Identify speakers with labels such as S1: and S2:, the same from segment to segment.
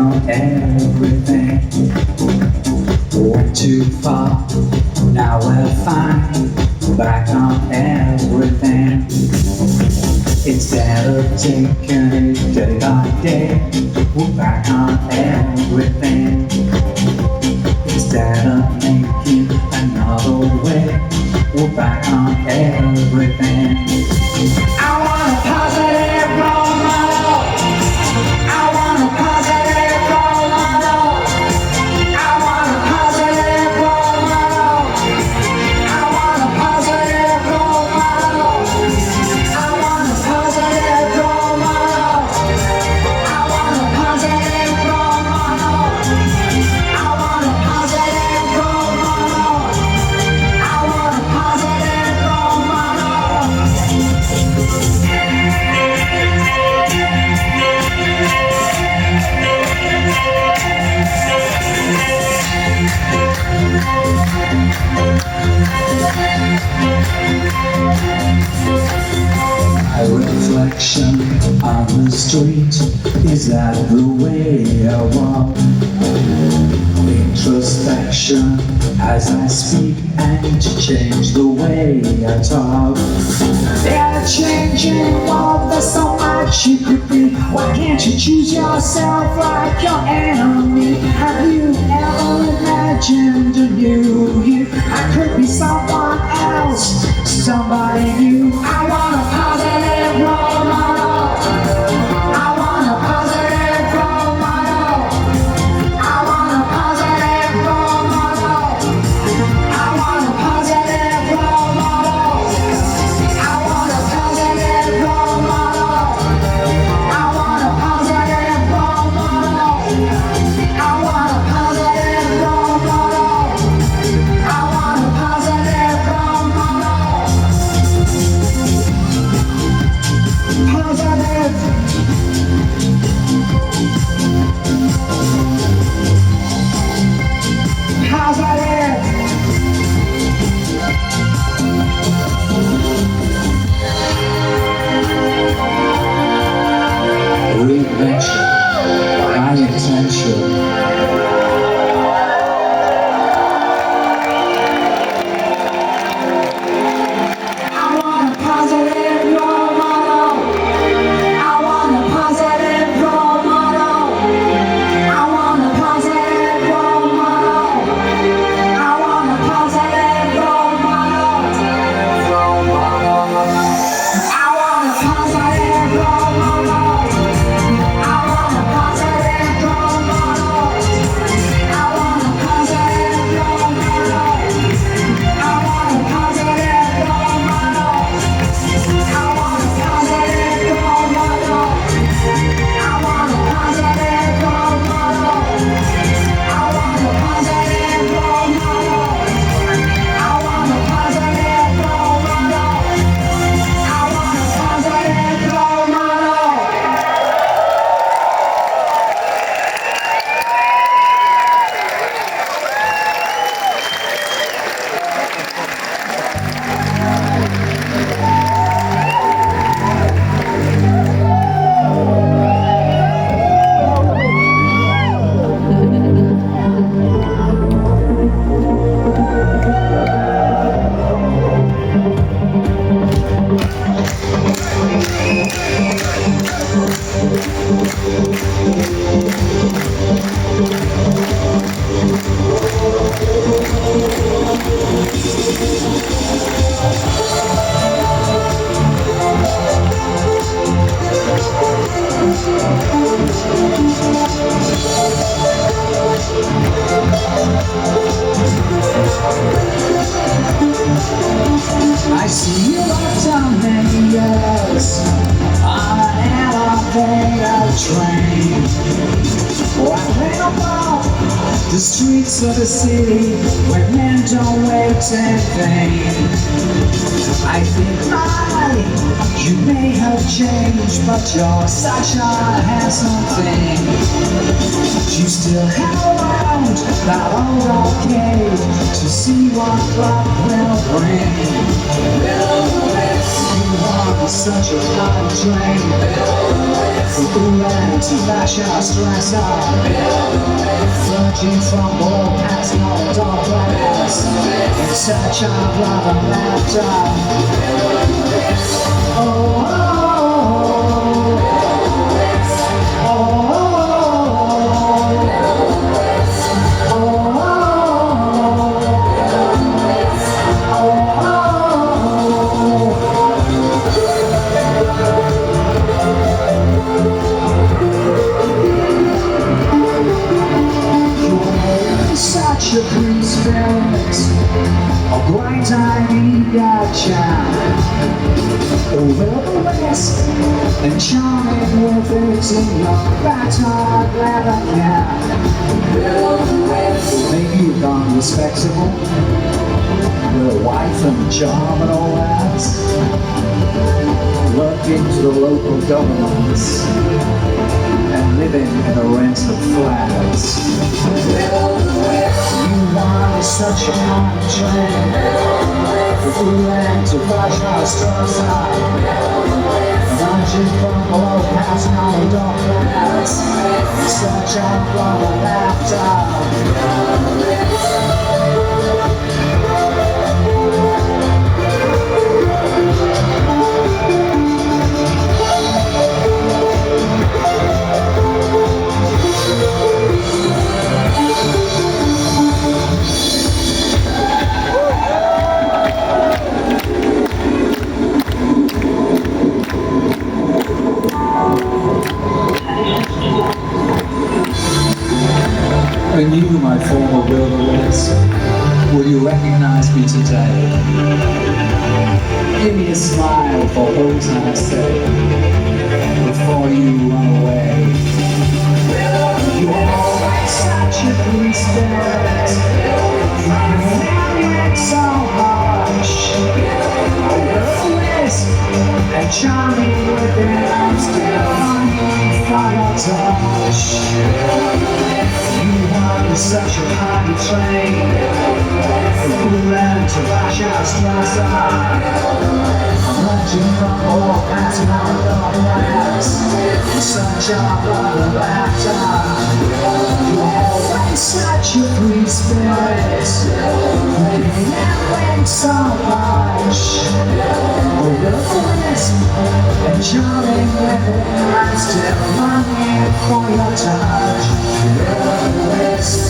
S1: on everything. Went too far, now we're fine. Back on everything. Instead of taking it day by day, we're back on everything. Instead of making another way, we're back on everything. I want a positive role model. I want a positive role model. I want a positive role model. I want a positive role model. I want a positive role model. I want a positive role model. I want a positive role model. I want a positive role model. My reflection on the street, is that the way I walk? Introspection as I speak and to change the way I talk. They're changing all, there's so much you could be. Why can't you choose yourself like your enemy? Have you ever imagined a new you? I could be someone else, somebody new. I want a positive role model. I want a positive role model. I want a positive role model. I want a positive role model. I want a positive role model. I want a positive role model. I want a positive role model. I want a positive role model. Positive. Positive. Reinvention by intention. I want a positive role model. I want a positive role model. I want a positive role model. I want a positive role model. I want a positive role model. I want a positive role model. I want a positive role model. I want a positive role model. I want a positive role model. I want a positive role model. I want a positive role model. I want a positive role model. I want a positive role model. I see you left on many years on an elevator train. Wandering about the streets of the city where men don't wait in vain. I think you may have changed, but you're such a handsome thing. You still hang around that old arcade to see what luck will bring. Will this you want? want such a high train. From Ulan to Fascia Strassa, virgin from all past no dark planets, in search of love and laughter. Oh, oh, oh, oh, oh, oh, such a free spirit, a bright idea child. Over the west and charming with it in your battered leather cap. Maybe you've gone respectable with a wife and a job and all that. Look into the local governments and living in a rented flat. You want such a hard train. Ulan to Fascia Strassa, virgin from below past no dark planets, in search of love and laughter. And you, my former wilderness, will you recognize me today? Give me a smile for old time's sake, before you run away. You are always such a free spirit, and so harsh. A wilderness and charming within, I'm still longing for your touch. Such a high train, from Ulan to Fascia Strassa, emerging from all past no dark planets, in search of love and laughter. You're always such a free spirit, living and went so much. Over the west and charming with it, I'm still longing for your touch. Over the west.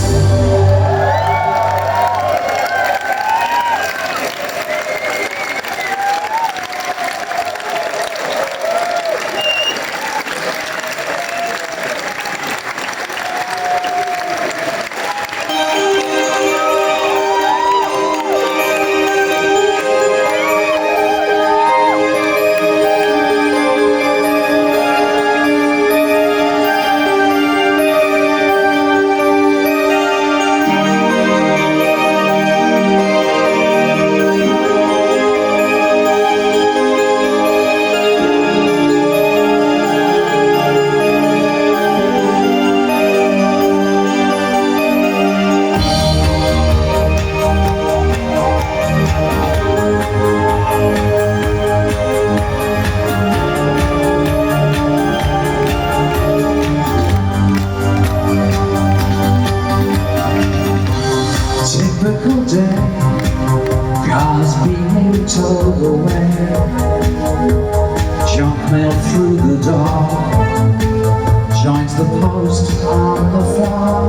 S1: Typical day, cars being towed away, junk mail through the door, joins the post on the floor,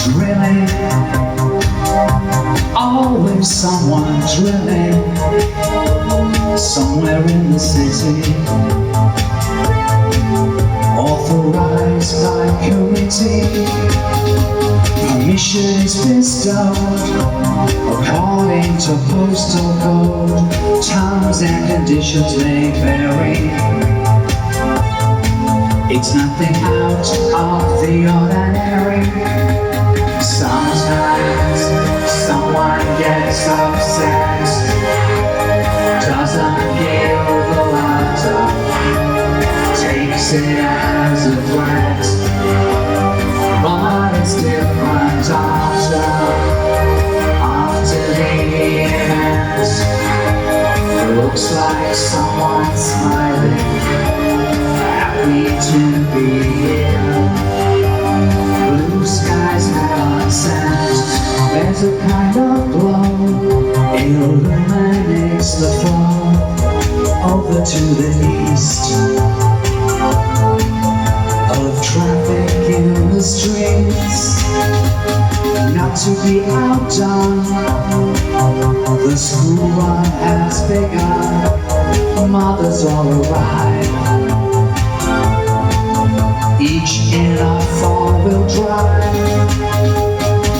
S1: drilling, always someone drilling, somewhere in the city, authorized by committee. Permission is bestowed according to postal code. Terms and conditions may vary. It's nothing out of the ordinary. Sometimes someone gets upset, doesn't give the letter, takes it as a threat. But it's different after the event. It looks like someone smiling, happy to be here. Blue skies have on sand, there's a kind of glow, it illuminates the flow over to the east. Of traffic in the streets, not to be outdone, the school run has begun, mothers all arrive, each in a four-wheel drive.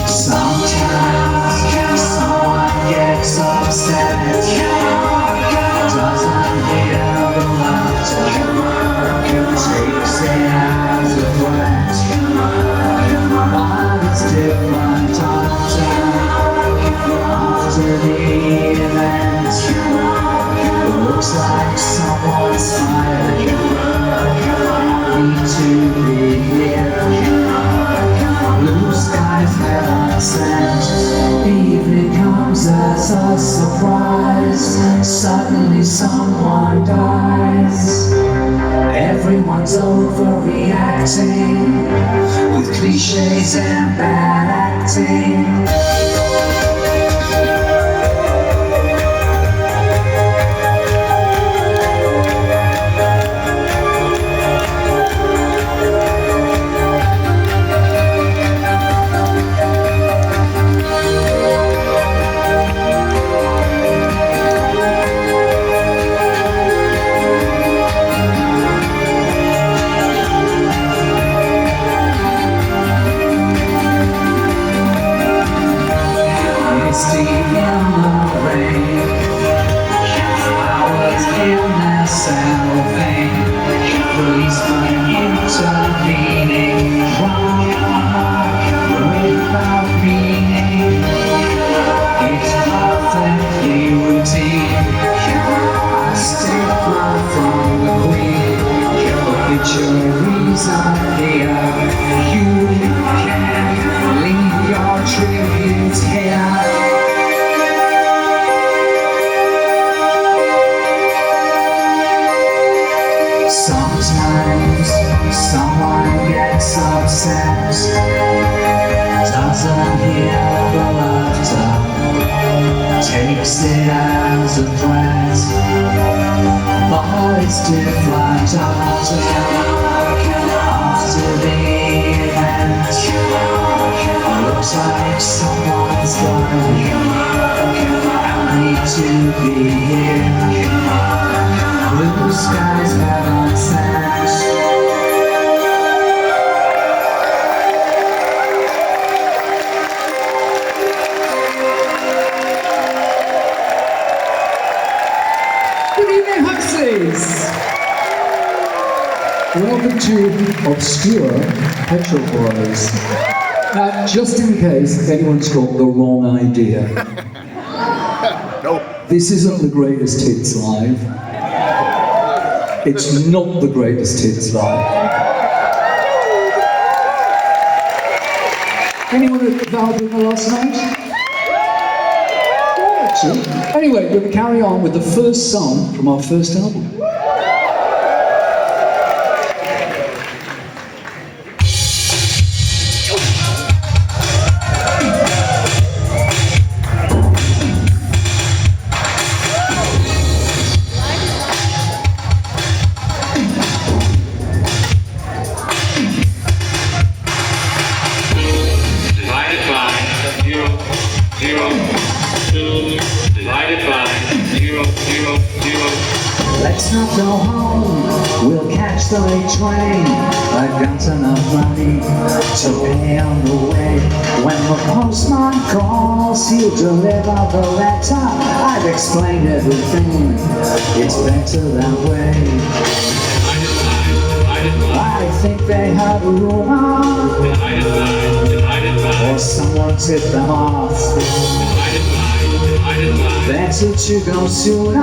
S1: Sometimes someone gets upset, doesn't hear the laughter, takes it as a threat, but it's different after the event. It looks like someone's smiling, happy to be here. Blue skies, heaven sent, evening comes as a surprise. Suddenly someone dies. Everyone's overreacting with cliches and bad acting. Sometimes someone gets upset, doesn't hear the laughter, takes it as a threat, but it's different after the event. Looks like someone's dying, happy to be here. Blue skies have on sand. Good evening, Huxleys. Welcome to Obskur Petrol Boys. Just in case anyone's got the wrong idea.
S2: No.
S1: This isn't the greatest hits live. It's not the greatest hits live. Anyone at Valbina last night? Yeah, actually. Anyway, we're going to carry on with the first song from our first album. Let's not go home, we'll catch the late train. I've got enough money to pay on the way. When the postman calls, he'll deliver the letter. I've explained everything, it's better that way. I think they heard a rumor, or someone tipped them off. Better to go sooner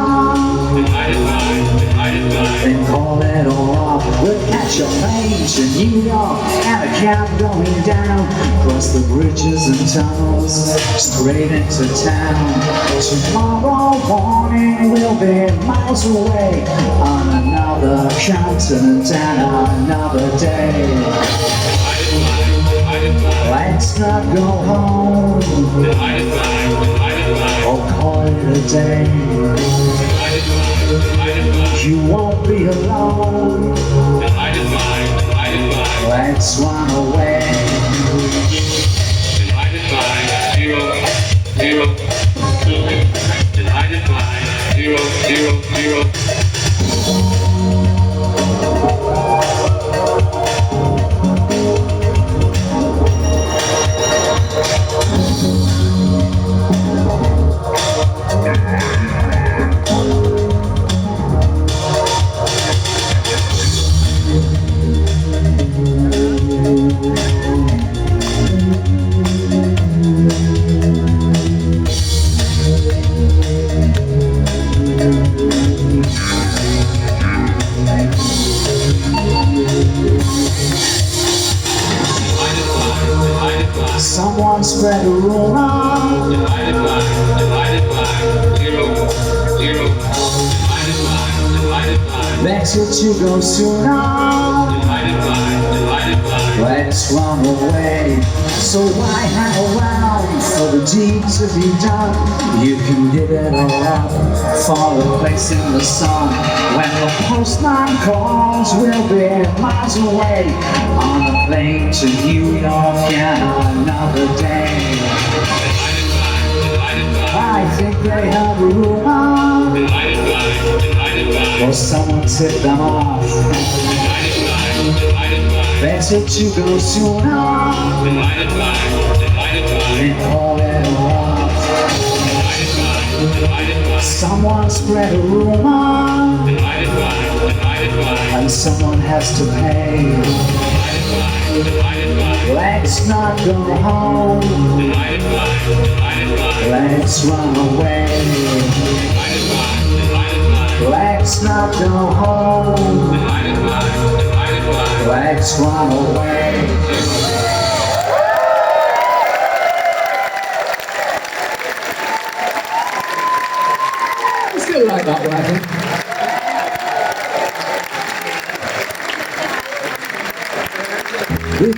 S1: than call it all off. We'll catch a plane to New York and a cab going down, across the bridges and tunnels, straight into town. Tomorrow morning we'll be miles away, on another continent and another day. Let's not go home, or call it a day. You won't be alone. Let's run away.
S3: Divided by 0, 0, 2. Divided by 0, 0, 0.
S1: Someone spread a rumor.
S3: Divided by 0, 0. Divided by
S1: Better to go sooner.
S3: divided by
S1: Let's run away. So why hang around for the deed to be done? You can give it all up for a place in the sun. When the postman calls, we'll be miles away, on a plane to New York and another day. I think they have a rumor, or someone tipped them off. Better to go sooner than call it off. Someone spread a rumor, and someone has to pay. Let's not go home, let's run away. Let's not go home, let's run away. Let's go like that one, I think.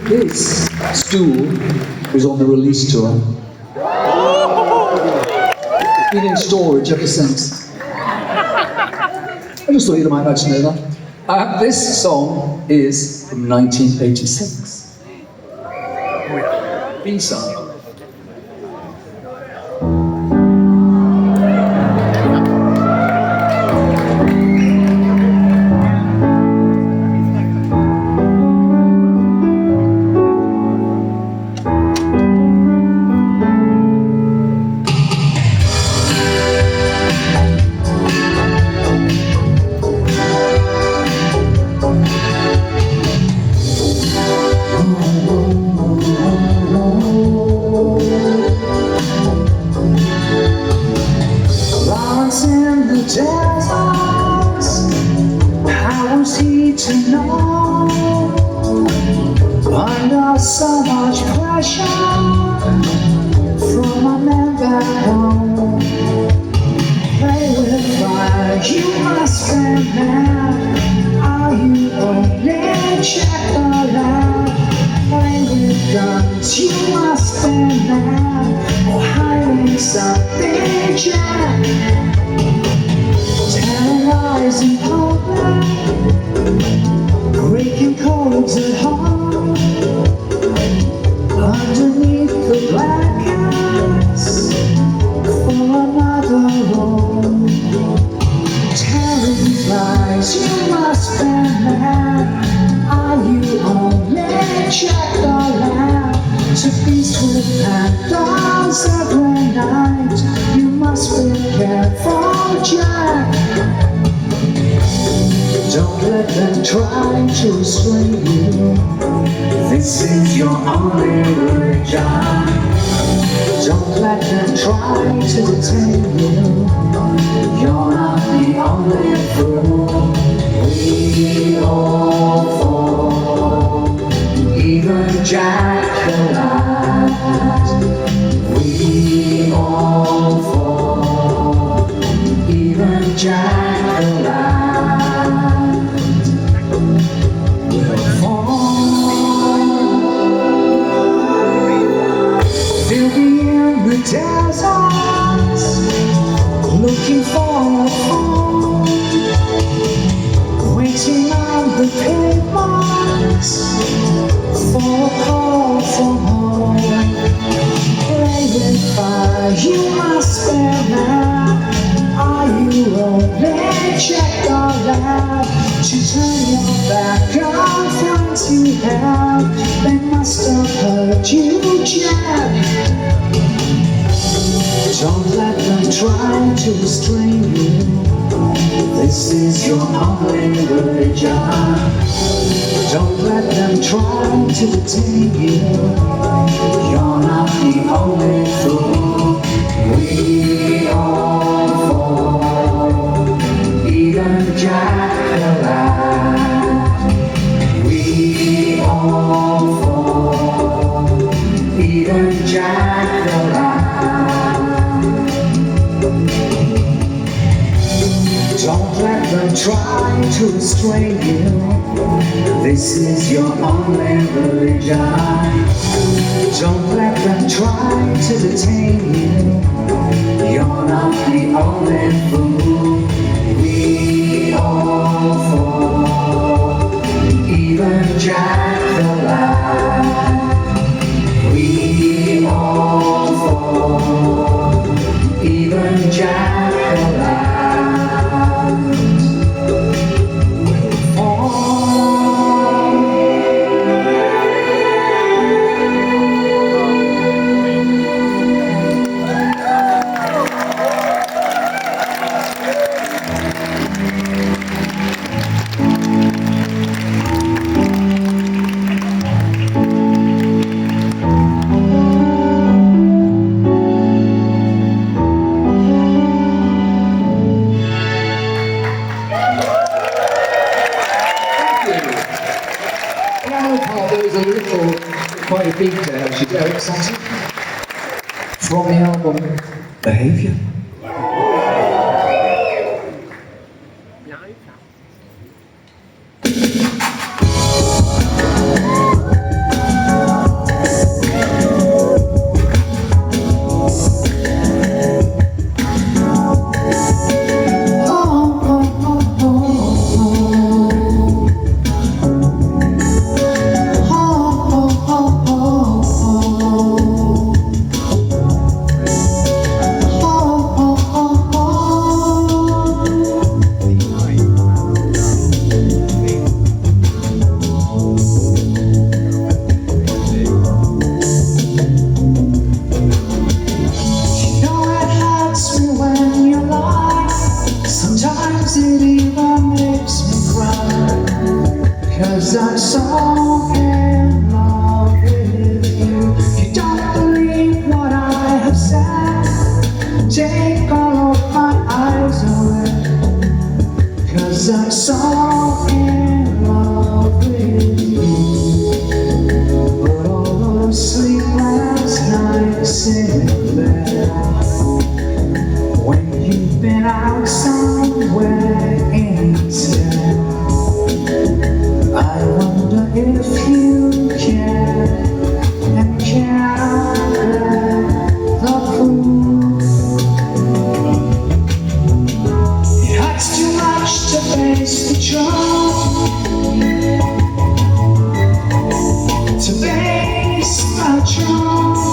S1: This stool was on the release tour. It's been in storage ever since. I just thought you might like to know that. This song is from 1986. B-side. In the desert, how was he to know? Under so much pressure from a man back home. Play with fire, you must stand there. Are you only check the lab? Play with guns, you must stand there. Or hiding something, Jack. Terrorizing public, breaking codes at home, underneath the blankets for another room. Telling lies, you must been there. Are you only check the land to feast with panthers every night? You must be careful, Jack. Don't let them try to restrain you. This is your only religion. Don't let them try to detain you. You're not the only fool. We all fall. have to turn your back on friends you have. They must have hurt you, Jack. Don't let them try to restrain you. This is your only religion. Don't let them try to detain you. You're not the only fool. We all fall, even Jack the Lad. We all fall, even Jack the Lad. Don't let them try to restrain you. This is your only religion. Don't let them try to detain you. You're not the only fool. We all fall, even Jack the Lad. We all fall, even Jack the Lad.
S4: Quite a big she's Eric Sanson from the album Behaviour.
S1: Cause I'm so in love with you. You don't believe what I have said. Take all of my eyes away. Cause I'm so in love with you. But all those sleepless nights in bed, when you've been out somewhere instead, I wonder if you can and can't bear the proof. It hurts too much to face the truth, to face the truth.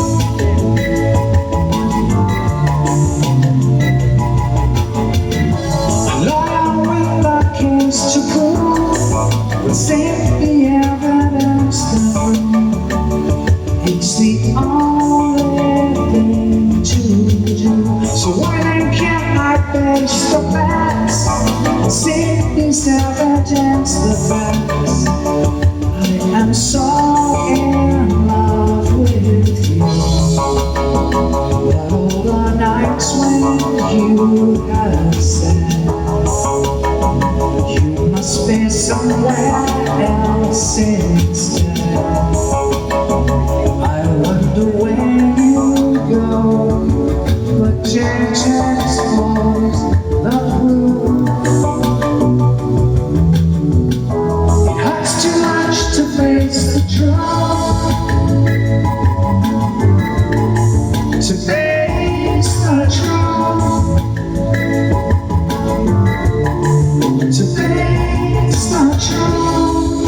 S1: Loyal with the case to prove, but save the evidence through. It's the only thing to do. So why then can't I face the facts? Save this evidence the facts. I am so in love with you. But all the nights when you have said you must be somewhere else instead, I wonder where you go. But change explodes the proof. It hurts too much to face the truth, to face the truth, to face the truth.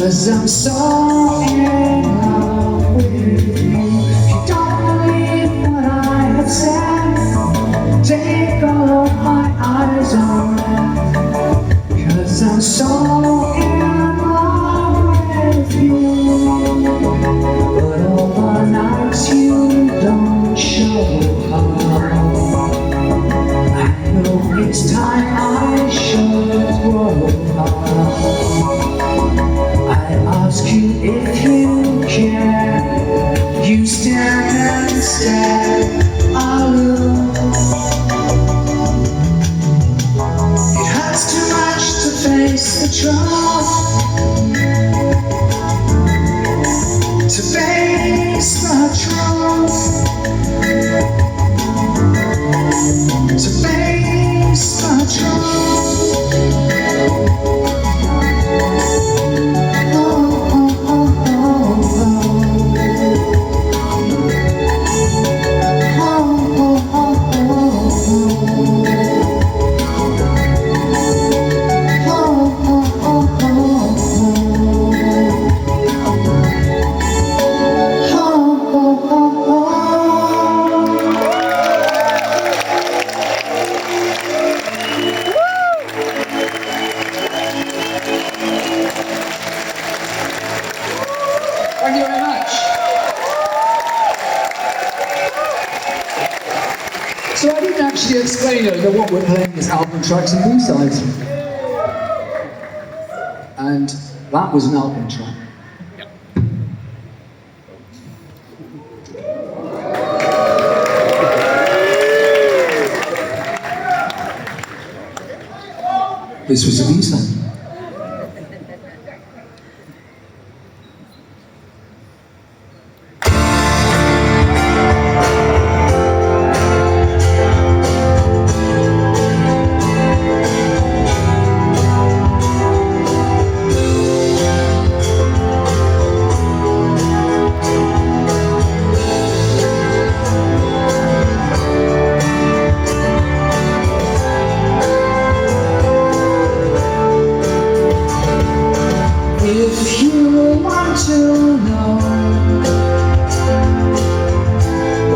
S1: 'Cause I'm so in love with you. If you don't believe what I have said, take a look, my eyes are red. 'Cause I'm so in love with you. But all the nights you don't show up, I know it's time I should grow up. I ask you if you care. You stand and stare alone. It hurts too much to face the truth, to face the truth, to face the truth.
S4: Thank you very much. So I didn't actually explain that what we're playing is album tracks and B-sides. And that was an album track. This was a B-side.
S1: If you want to know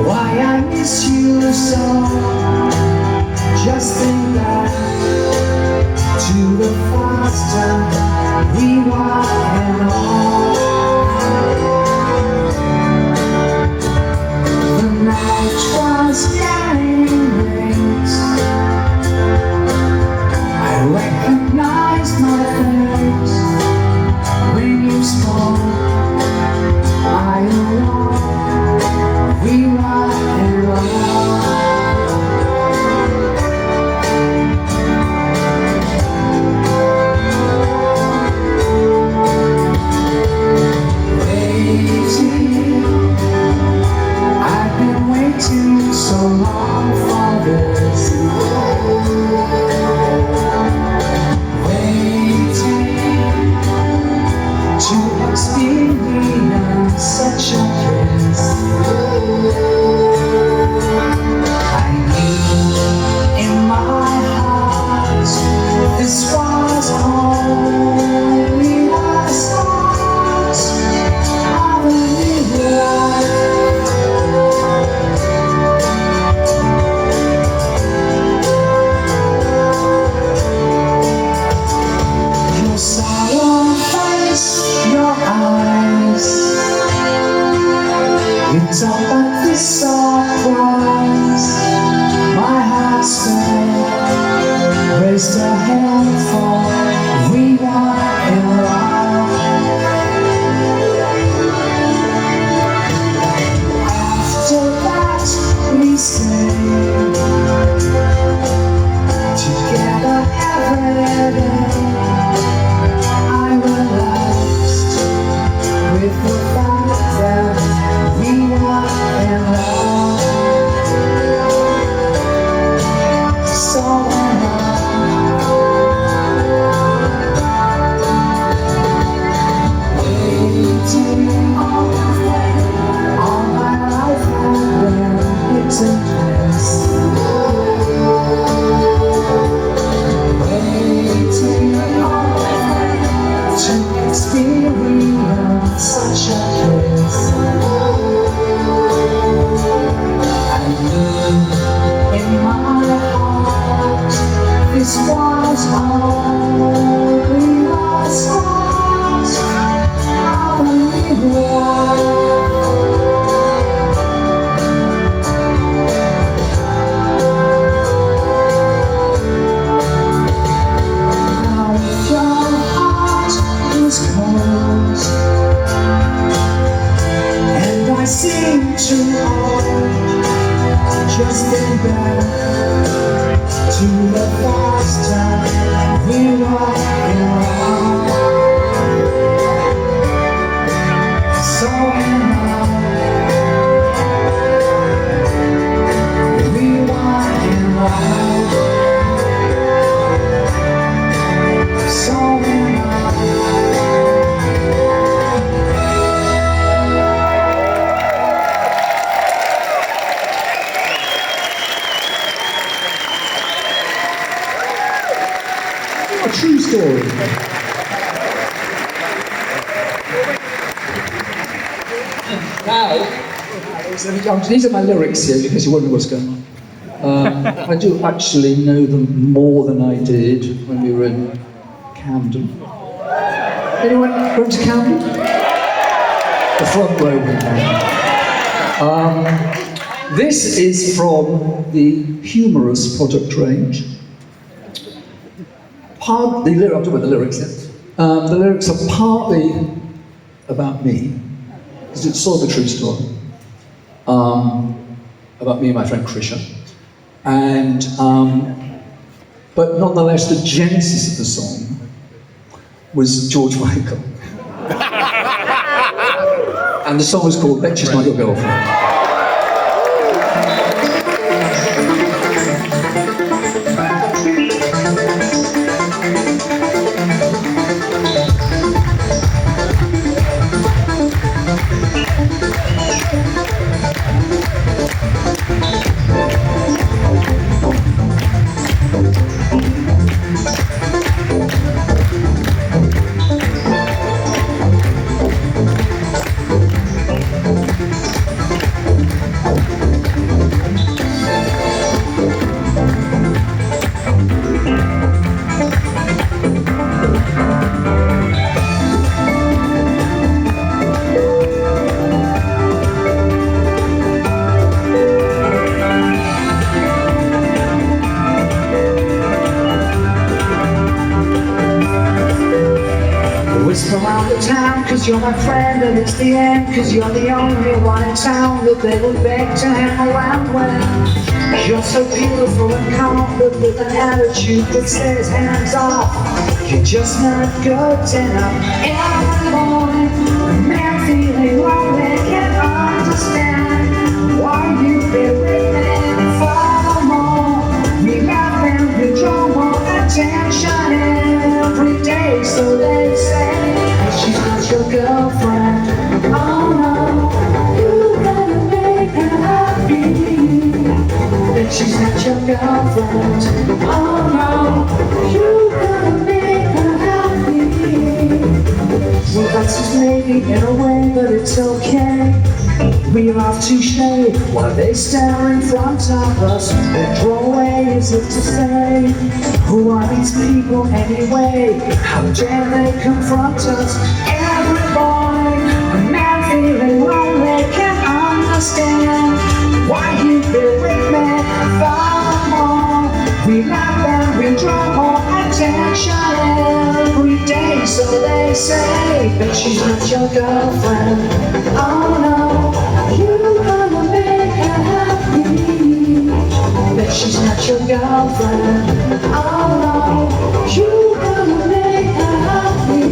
S1: why I miss you so, just think back to the first time we were alone. The night was getting late. I recognized my face when you spoke. I know we were in love. Waiting, I've been waiting so long for this. To experience such a kiss. I knew in my heart this was only the start of a new life. Your sour face, your eyes, it's all but the surprise. My heart sped, raised a hand for we were in love. After that we stayed together every day. I relaxed with the fact that we were in love. such a kiss. And in my heart, this was only the start of a new world. Now if your heart is cold, and I seem to hold, just think back to the last time we were around. So am I. We were around. So am I. A true story. Now, these are my lyrics here because you won't know what's going on. I do actually know them more than I did when we were in Camden. Anyone going to Camden? The front row in Camden. This is from the humorous product range. I'm talking about the lyrics here. The lyrics are partly about me, because it's sort of a true story, about me and my friend Krisha. And, but nonetheless, the genesis of the song was George Michael. And the song was called Bet She's Not Your Girlfriend. Whisper around the town, cause you're my friend, and it's the end, cause you're the only one in town that they would beg to hang around when you're so beautiful and calm, but with an attitude that says hands off. You're just not good enough. Every morning, a man feeling lonely can't understand why you've been waiting for more. We laugh and we draw more attention every day, so they say. She's not your girlfriend. Oh no, you gotta make her happy. That she's not your girlfriend. Oh no, you gotta make her happy. Well, that's his lady in a way, but it's okay. We laugh touche while they stare in front of us. They draw away as if to say, who are these people anyway? How dare they confront us? Every boy, a man feeling lonely can't understand why you've been with me far more. We laugh and we draw more attention every day, so they say, but she's not your girlfriend. Oh no, you gonna make her happy. But she's not your girlfriend. Oh no, you gonna make her happy.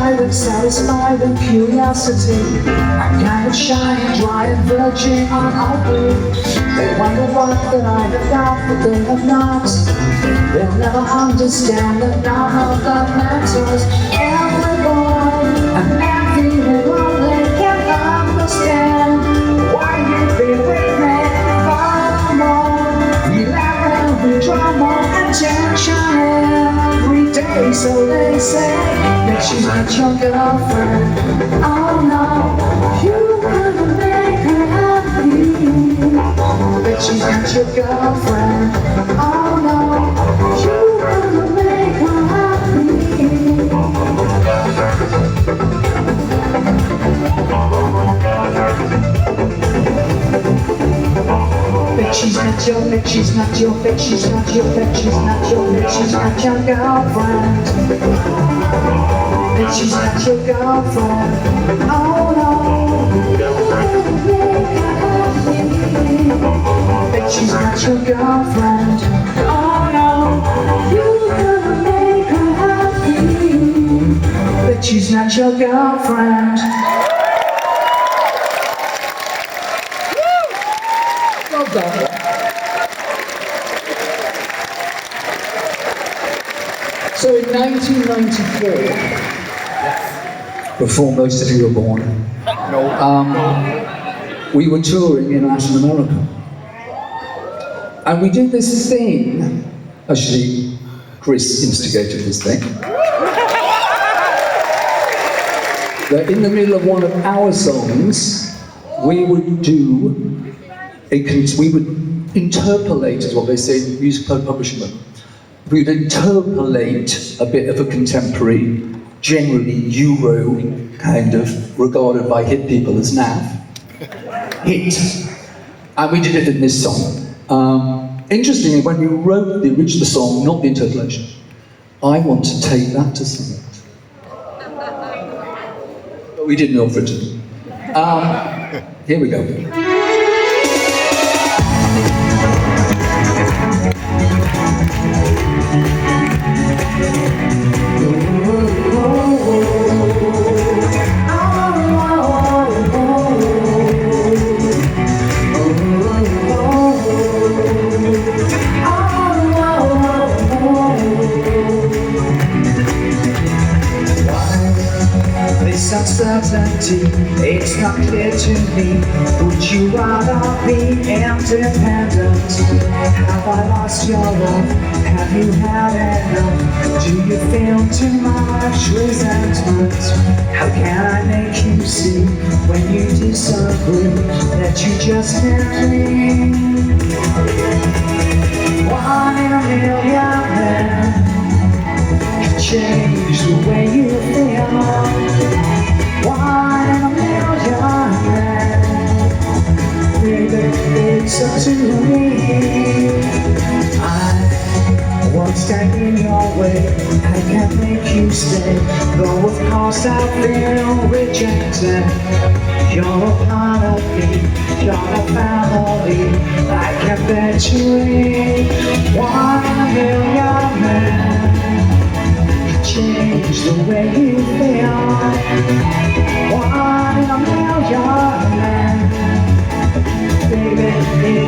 S1: try and satisfy the curiosity. I'm kind of shy and dry and verging on ugly. They wonder what that I have got, but they have not. They'll never understand that none of the matters. Every boy and every girl, they can understand why you've been with me far more. We laugh and we drama and tension every day. So they say that she's not your girlfriend. Oh no, you wanna make her happy. That she's not your girlfriend. Oh no, you wanna make her happy. Bet she's not your, bet she's not your, bet she's not your, bet she's not your, bet she's not your girlfriend. Bet she's not your girlfriend. Oh no, bet she's not your girlfriend. Oh no, you're gonna make her happy. Bet she's not your girlfriend.
S4: Love that. So in 1994, before most of you were born, we were touring in Latin America. And we did this thing, actually, Chris instigated this thing, that in the middle of one of our songs, we would do we would interpolate, is what they say in music publishing. We'd interpolate a bit of a contemporary, generally Euro kind of, regarded by hip people as nav, hit. And we did it in this song. Interestingly, when we wrote the original song, not the interpolation, I want to take that to sing it. But we didn't offer it to them. Here we go.
S1: This uncertainty, it's not clear to me. Would you rather be independent? Have I lost your love? Have you had enough? Do you feel too much resentment? How can I make you see when you disagree that you just can't leave? 1 in a million men can change the way you feel. 1 in a million men, baby, it's up to me. I won't stand in your way, I can't make you stay. Though of course I feel rejected. You're a part of me, you're a family, I can't bet you in. 1 in a million men change the way you feel. 1 in a million men, baby,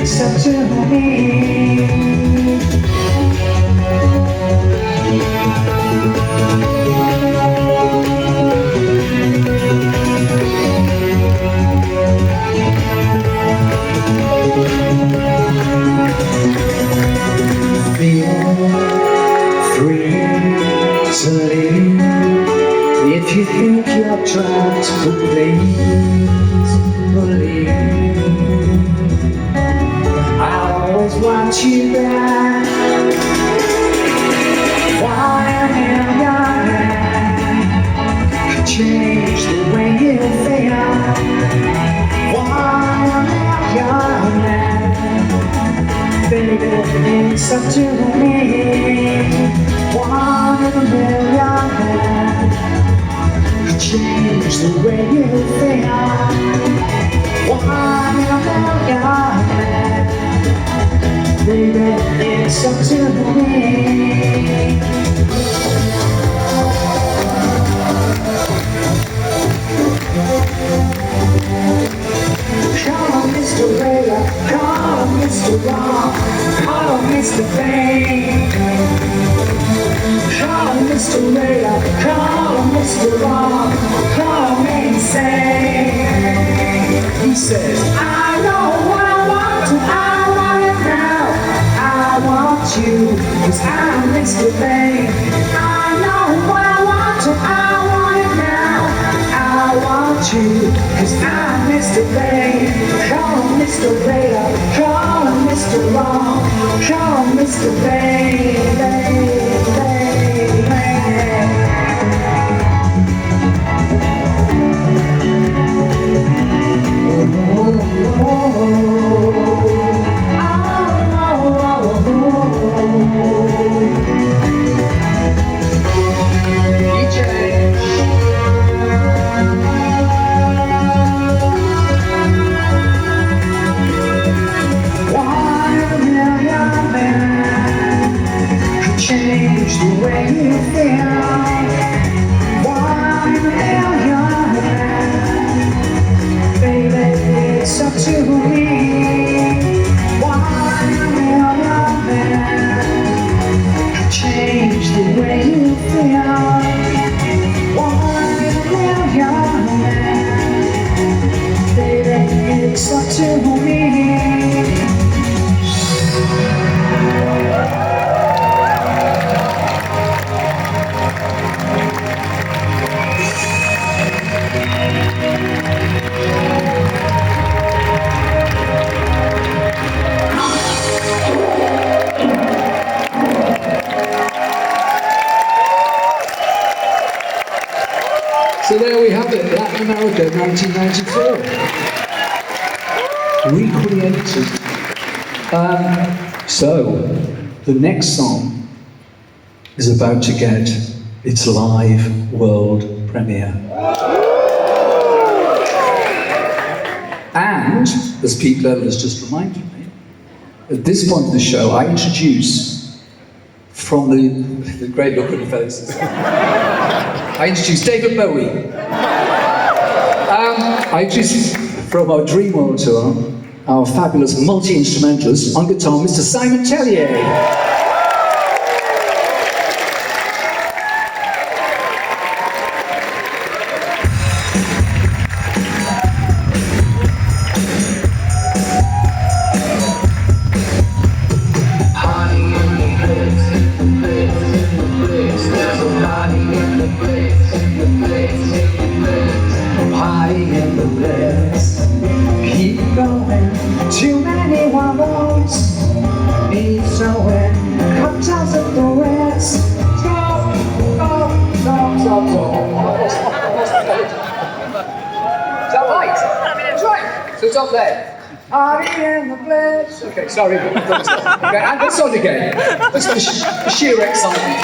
S1: it's up to me. Feel free to leave if you think you're trapped, but please believe I'll always want you back. 1 in a million can change the way you feel. 1 in a million, baby, it's up to me. 1 in a million men can change the way you feel. 1 in a million men, baby, it's up to me. Radar, call him Mr. Wrong, call me insane. He says, I know what I want and I want it now. I want you, 'cause I'm Mr. Vain. I know what I want and I want it now. I want you, 'cause I'm Mr. Vain. Call him Mr. Radar, call him Mr. Wrong, call him Mr. Vain, Vain, Vain, Vain. Change the way you feel. 1 million, baby, it's up to me. 1 million, change the way you feel. 1 million, baby, it's up to me.
S4: So there we have it, Latin America, 1994. Recreated. So, the next song is about to get its live world premiere. And, as Pete Levin has just reminded me, at this point of the show, I introduce, from the great look on your faces, I introduce David Bowie. I introduce from our Dream World Tour, our fabulous multi-instrumentalist on guitar, Mr. Simon Tellier.
S1: Too many wallows, need sewing, cocktails at the Ritz. Stop, stop, stop, stop,
S4: Is that right? That's right. So it's up there.
S1: Party in the place.
S4: Okay, sorry. Okay, and let's start again. Just for sheer excitement.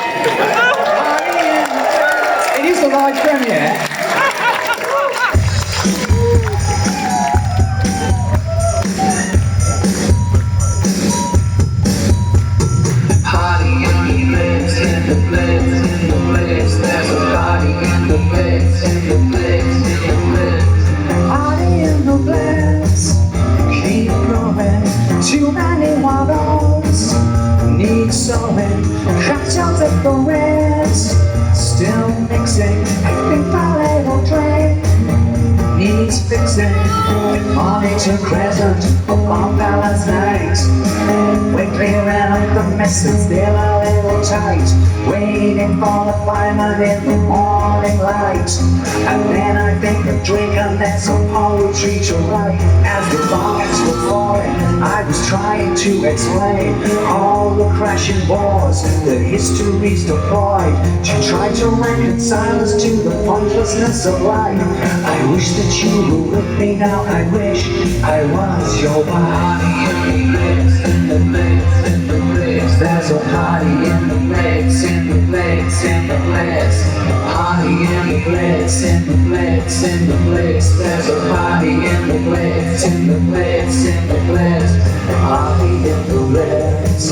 S1: Party in the place.
S4: It is the live premiere.
S1: Too many wallows, need sewing, cocktails at the Ritz. Still mixing, I think my little drink needs fixing. Morning to crescent, on Valentine's night. We're clearing up the mess that's still a little tight. Waiting for the fireman in the morning light. And then I think of drink and then some poetry to write. As the buckets were falling, I was trying to explain all the crashing wars, the histories deployed to try to reconcile us to the pointlessness of life. I wish that you were with me now. I wish I was your wife. There's a party in the place, in the place, in the place. Party in the place, in the place, in the place. There's a party in the place, in the place, in the place. Party in the place.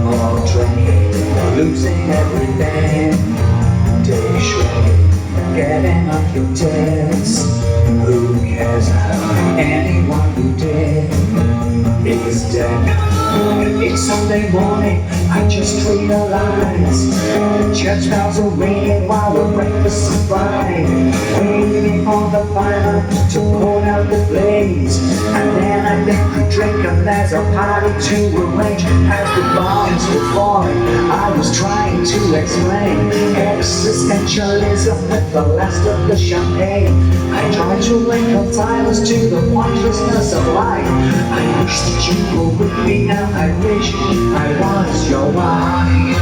S1: More drinking, losing everything. Day shrinking, getting up your tits. Who cares how anyone who did is dead. It's Sunday morning, I I just realized the church bells are ringing while the breakfast is fried, waiting for the fireman to put out the blaze. And then I think we drink and there's a party to arrange. As the bombs were falling, I was trying to explain existentialism with the last of the champagne. I tried to link silence to the pointlessness of life. I wish that you were with me now. I wish I was your wife.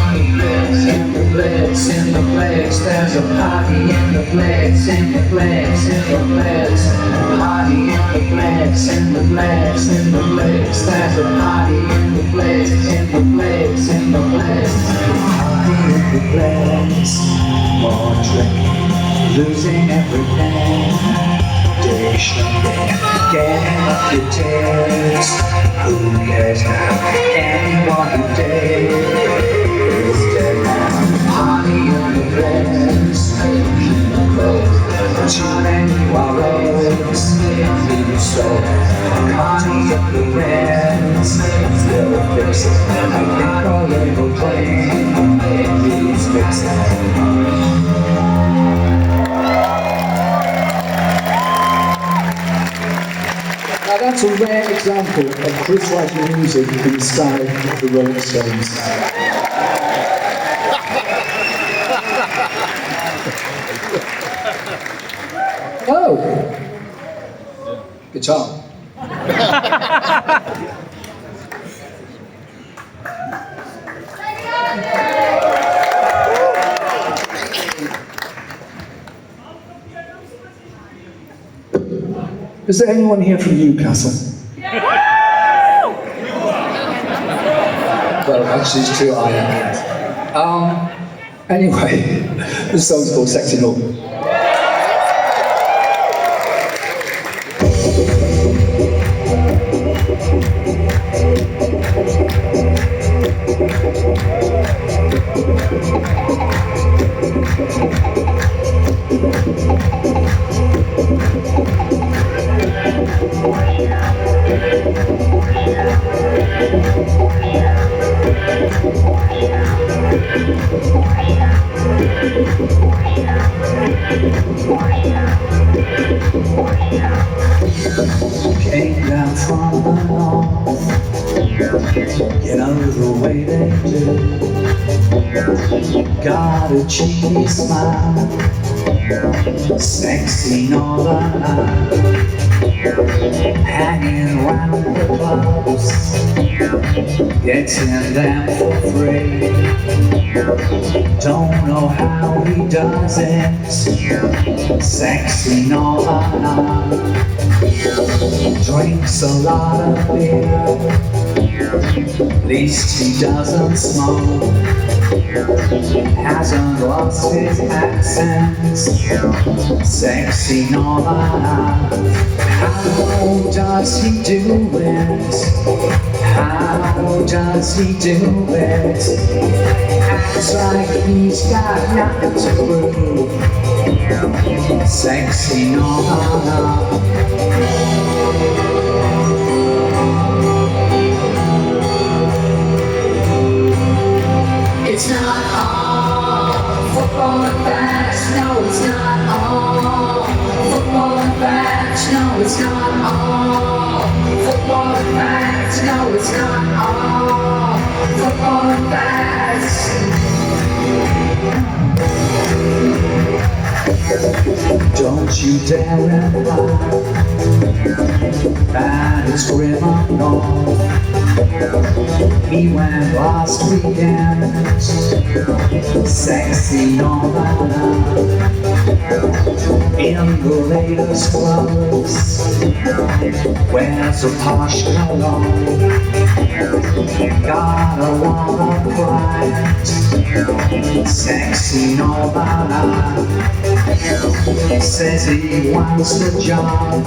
S1: In the place, in the place, there's a party in the place, in the place, in the place, party in the place, in the place, in the place, there's a party in the place, in the place, in the place, party in the place, more drinking, losing everything, day shopping, getting up the tears, who cares now, anyone who dares. Party in the place, too many worries, leave so. Party in the place, still fixing. I think a little plane needs fixing.
S4: Now that's a rare example of Chris writing music in the style of the Rolling Stones. Oh! Guitar. Is there anyone here from Newcastle? Well, actually, it's true, I am. Anyway, the song's called Sexy North.
S1: Came down from the north, you know the way they do. Got a cheeky smile, sexy northern eye, hanging around the clubs, getting them for free. Don't know how he does it, sexy northern eye. Drinks a lot of beer, at least he doesn't smoke. Hasn't lost his accent, sexy northern. How does he do it? How does he do it? Acts like he's got nothing to prove, sexy northern. It's not all football and facts, no it's not all football and facts, no it's not all football and facts, no it's not all football and facts. Don't you dare imply that it's grim up north. He went last weekend, sexy northern, in the latest clothes, wears a posh cologne, got a lot of pride, sexy northern, says he wants the job,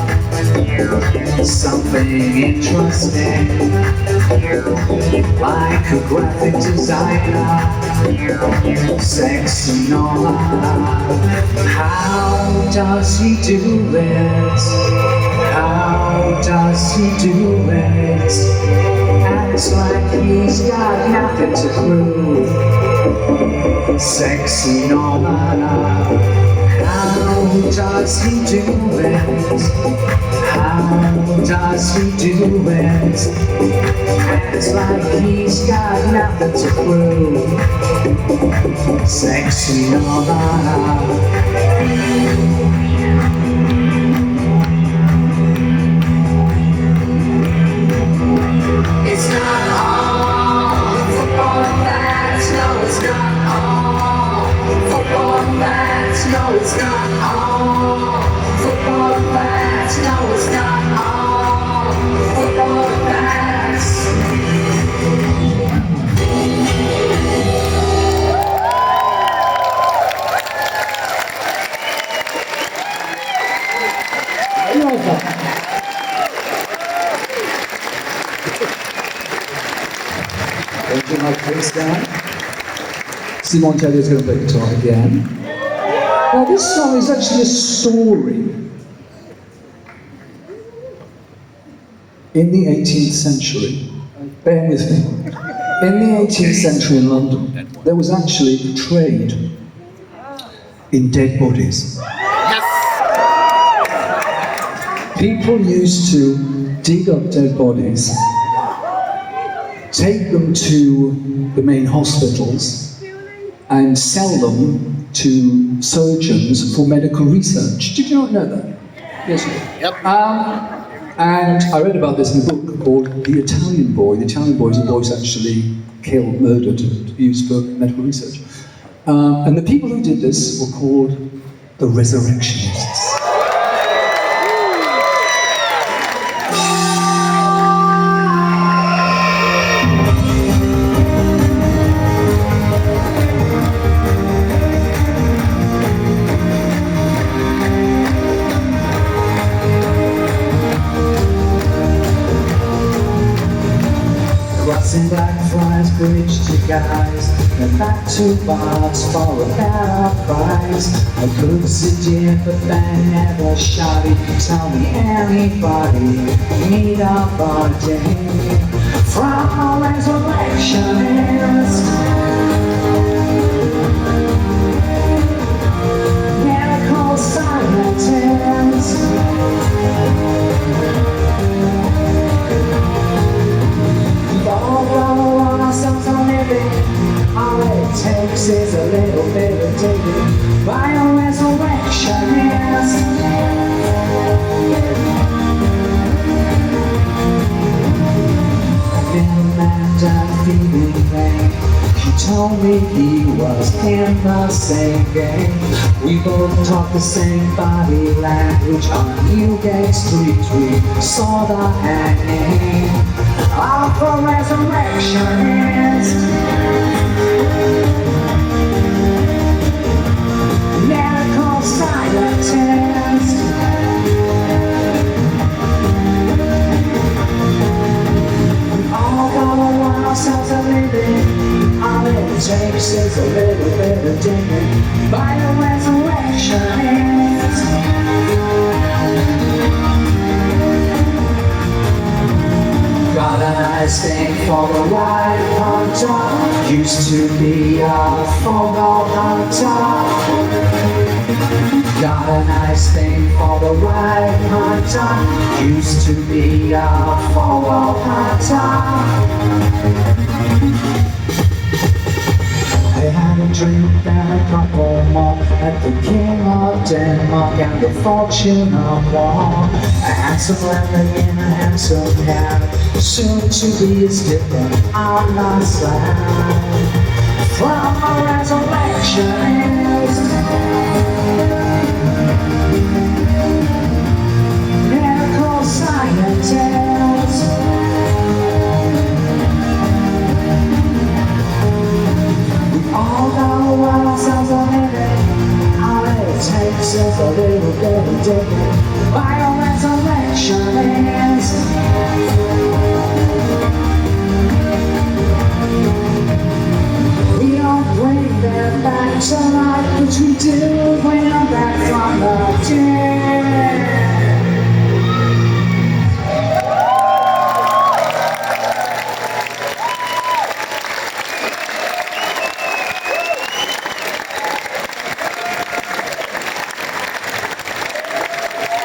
S1: something interesting, like a graphic designer, sexy northern. How does he do it? How does he do it? Acts like he's got nothing to prove. Sexy no matter. How does he do it? How does he do it? Acts like he's got nothing to prove. Sexy no matter. It's not all football and bats, no it's not all football and bats, no it's not all football and bats, no it's not all football and bats.
S4: Would you like this down? Simon Tellier is going to play guitar again. Now this song is actually a story. In the 18th century, bear with me, in the 18th century in London, there was actually a trade in dead bodies. People used to dig up dead bodies, take them to the main hospitals and sell them to surgeons for medical research. Did you not know that? Yes, you did.
S2: Yep.
S4: And I read about this in a book called The Italian Boy. The Italian Boy is a boy who's actually killed, murdered, used for medical research. And the people who did this were called the resurrectionists.
S1: Crossing Blackfriars Bridge to guys, and back to bars for a better price. I could sit here, but they never shot it. Tell me anybody need a body from a resurrectionist. Medical scientist. All it takes is a little bit of digging by a resurrectionist. I never met a feeling pain. She told me he was in the same game. We both talk the same body language. On Newgate's Street we saw the hanging of a resurrectionist. Medical scientist. We all gotta want ourselves a living. All it takes is a little bit of digging by a resurrectionist. Got a nice thing for the right hunter. Used to be a photo hunter. Got a nice thing for the right hunter. Used to be a photo hunter. I had a drink and a couple more at the King of Denmark and the Fortune of War. A handsome landing in a handsome cab, soon to be is different on the slab. From a resurrectionist. Medical scientist. All know ourselves a living. All it takes is a little bit of digging by a resurrectionist. We don't bring them back to life, but we do bring them back from the dead.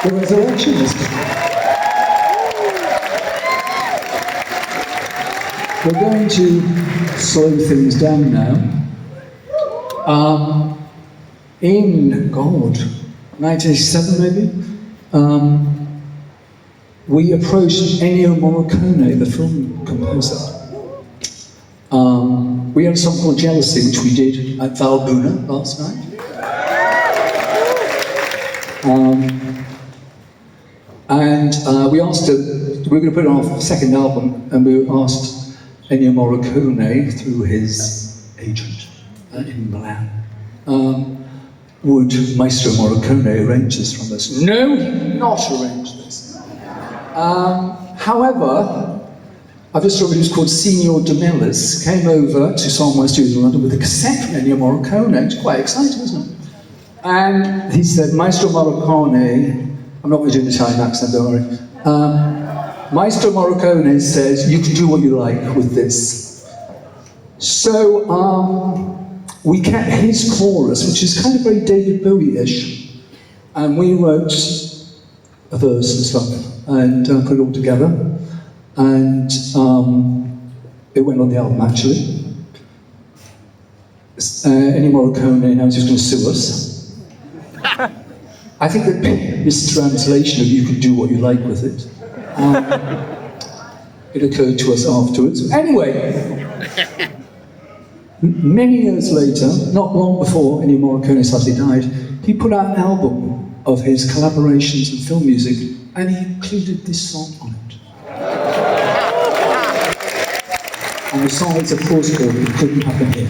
S4: The resurrection is coming. We're going to slow things down now. In 1987 maybe, we approached Ennio Morricone, the film composer. We had a song called Jealousy, which we did at Valbuna last night. We asked him, we were going to put it on our second album, and we asked Ennio Morricone through his agent in Milan. Would Maestro Morricone arrange this from us? No, he would not arrange this. However, I've just remembered he was called Signor De Mellis, came over to some of my studios in London with a cassette from Ennio Morricone. It's quite exciting, isn't it? And he said, Maestro Morricone, I'm not going to do an Italian accent, don't worry. Maestro Morricone says, you can do what you like with this. So, we kept his chorus, which is kind of very David Bowie-ish, and we wrote a verse and stuff, and put it all together, and it went on the album, actually. Ennio Morricone now is just going to sue us. I think that mistranslation of you can do what you like with it. It occurred to us afterwards. Anyway, many years later, not long before Ennio Morricone sadly died, he put out an album of his collaborations and film music, and he included this song on it. And the song is, of course, called It Couldn't Happen Here.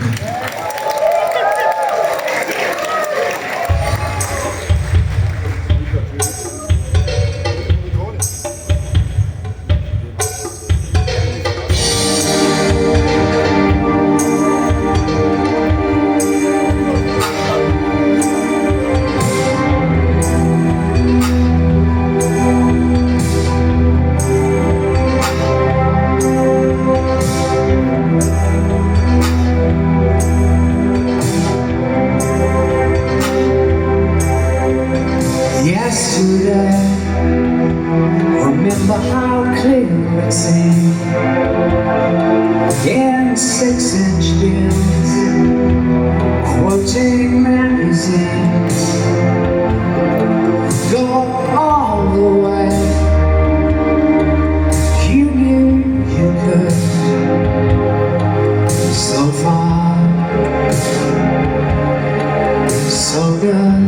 S4: Remember how clear it seemed in 6-inch bins, quoting magazines, go all the way. You knew you could, so far, so good.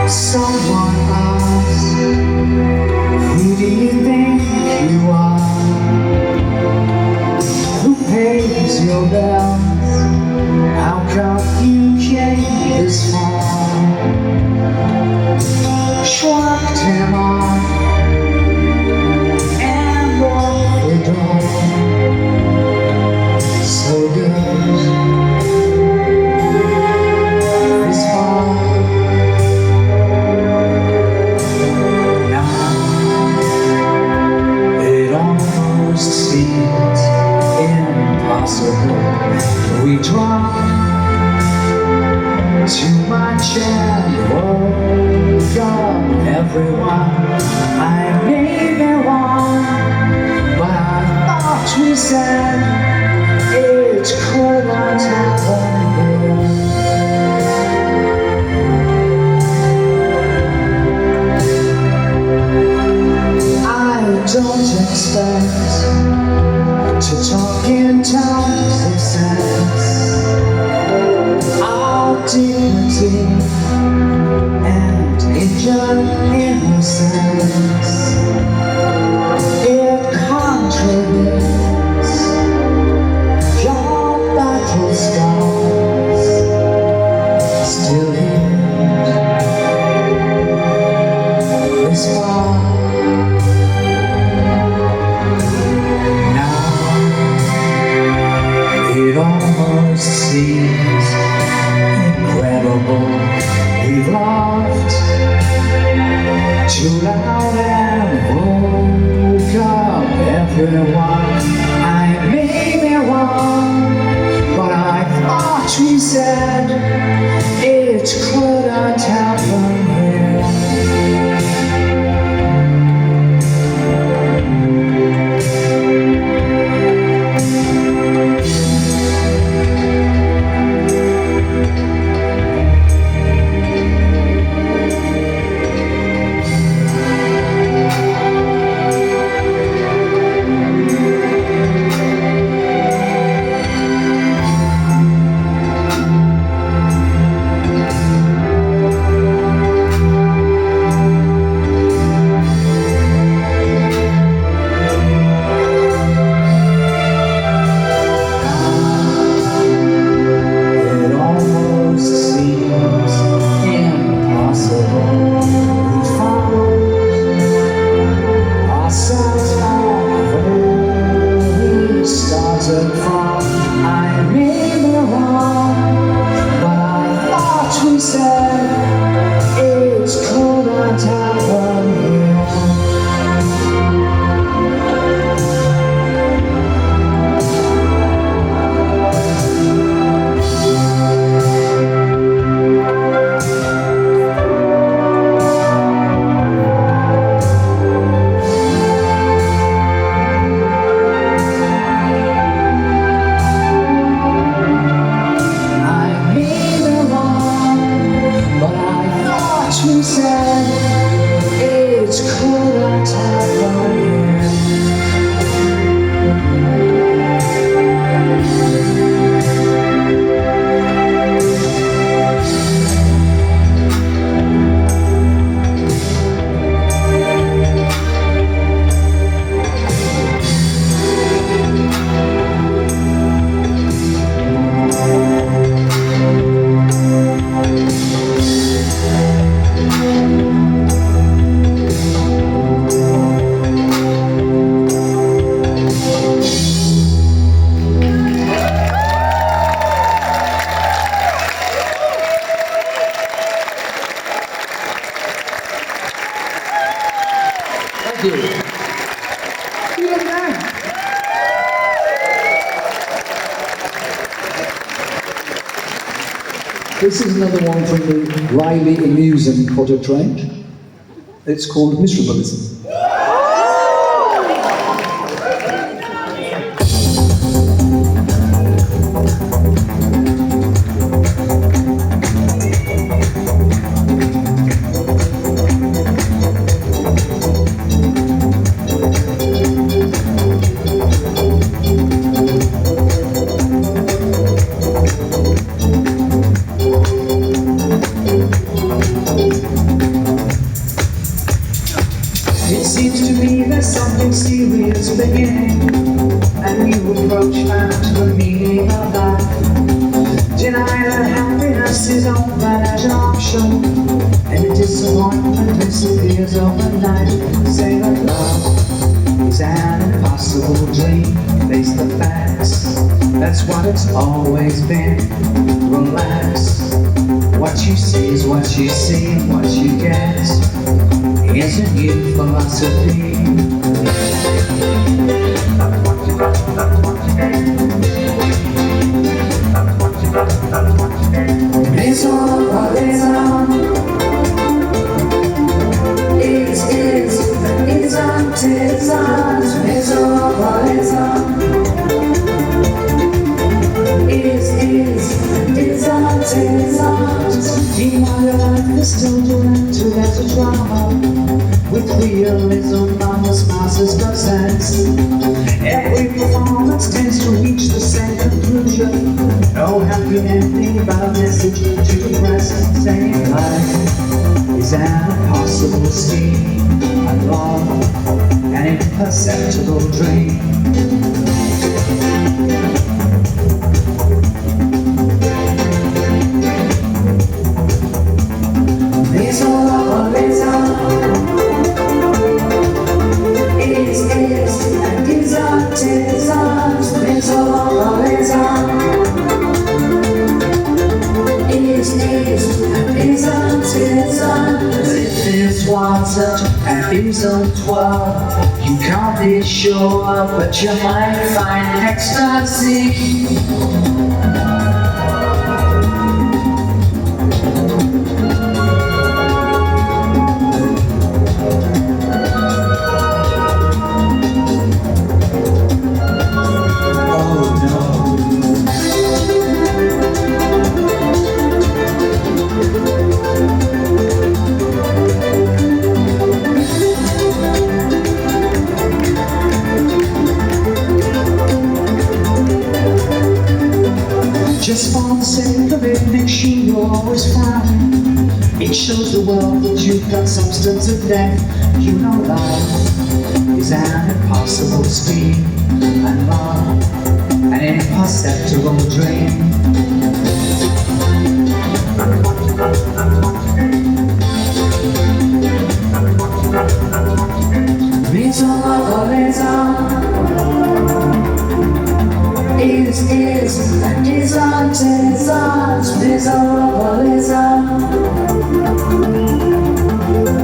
S4: Someone asked, who do you think you are? Who pays your bills? How come you came this far? Shrugged him off and locked the door. So good, this far. Seems impossible. We dropped too much and woke up everyone. I may be wrong, but I thought we said it couldn't happen here. I don't expect to talk in terms of sense. Our dignity and injured innocence, it contradicts your battle scars. Still here, this far. It almost seems incredible. We've laughed too loud and woke up everyone. I may be wrong, but I thought we said
S1: said it couldn't happen here. It almost seems impossible. We found ourselves back where we started from. I may be wrong, but I thought we said it couldn't happen here. I may be wrong, but I thought we said it couldn't happen here.
S4: Thank you. This is another one from the Riley Amusing product range. It's called Miserablism.
S1: It seems to me there's something serious beginning, and you approach back to the meaning of life. Deny that happiness is only an option, and disappointment disappears overnight. Say that love is an impossible dream. Face the facts, that's what it's always been. Relax, what you see is what you see, what you get is a new philosophy. Your life is still directed as a drama, with realism on the smartest of sense. Every performance tends to reach the same conclusion. No happy ending but a message to the press saying life is an impossible scheme, and love an imperceptible dream. And isn't well, you can't be sure, but you might find ecstasy. think of it, make sure you're always fine. It shows the world that you've got substance of depth. You know life is an impossible scheme, and love an imperceptible dream. Miserabilism is and isn't. Miserabilism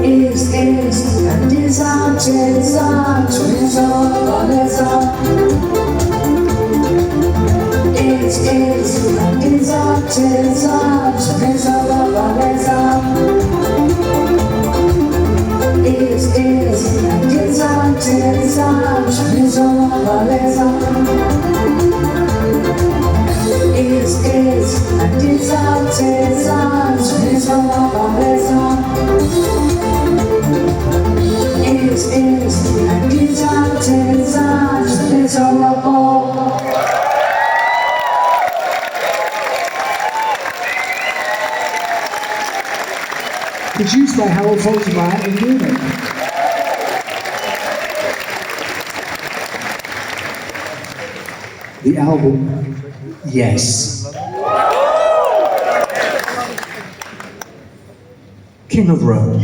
S1: is and isn't. Miserabilism is and isn't. Miserabilism is and isn't. Miserabilism is and isn't. Miserabilism is and isn't. Miserable. Produced by Harold Faltermeyer in Munich. The album, Yes. King of Rome.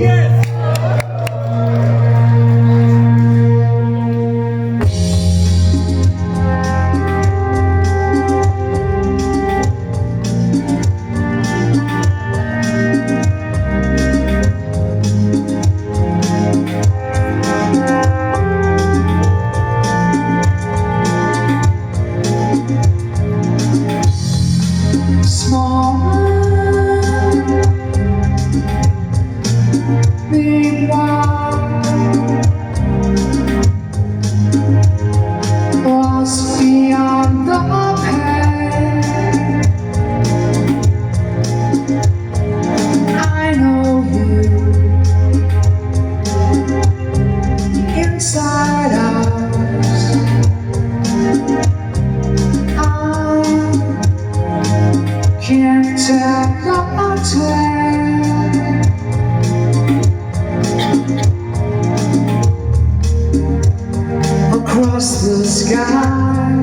S1: Across the sky,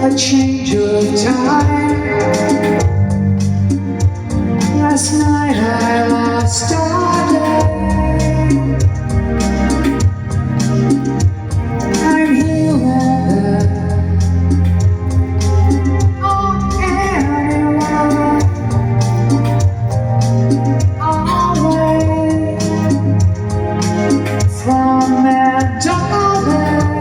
S1: a change of time. Last night I lost all day. I'm here and there. Oh, anywhere. Away from that darling.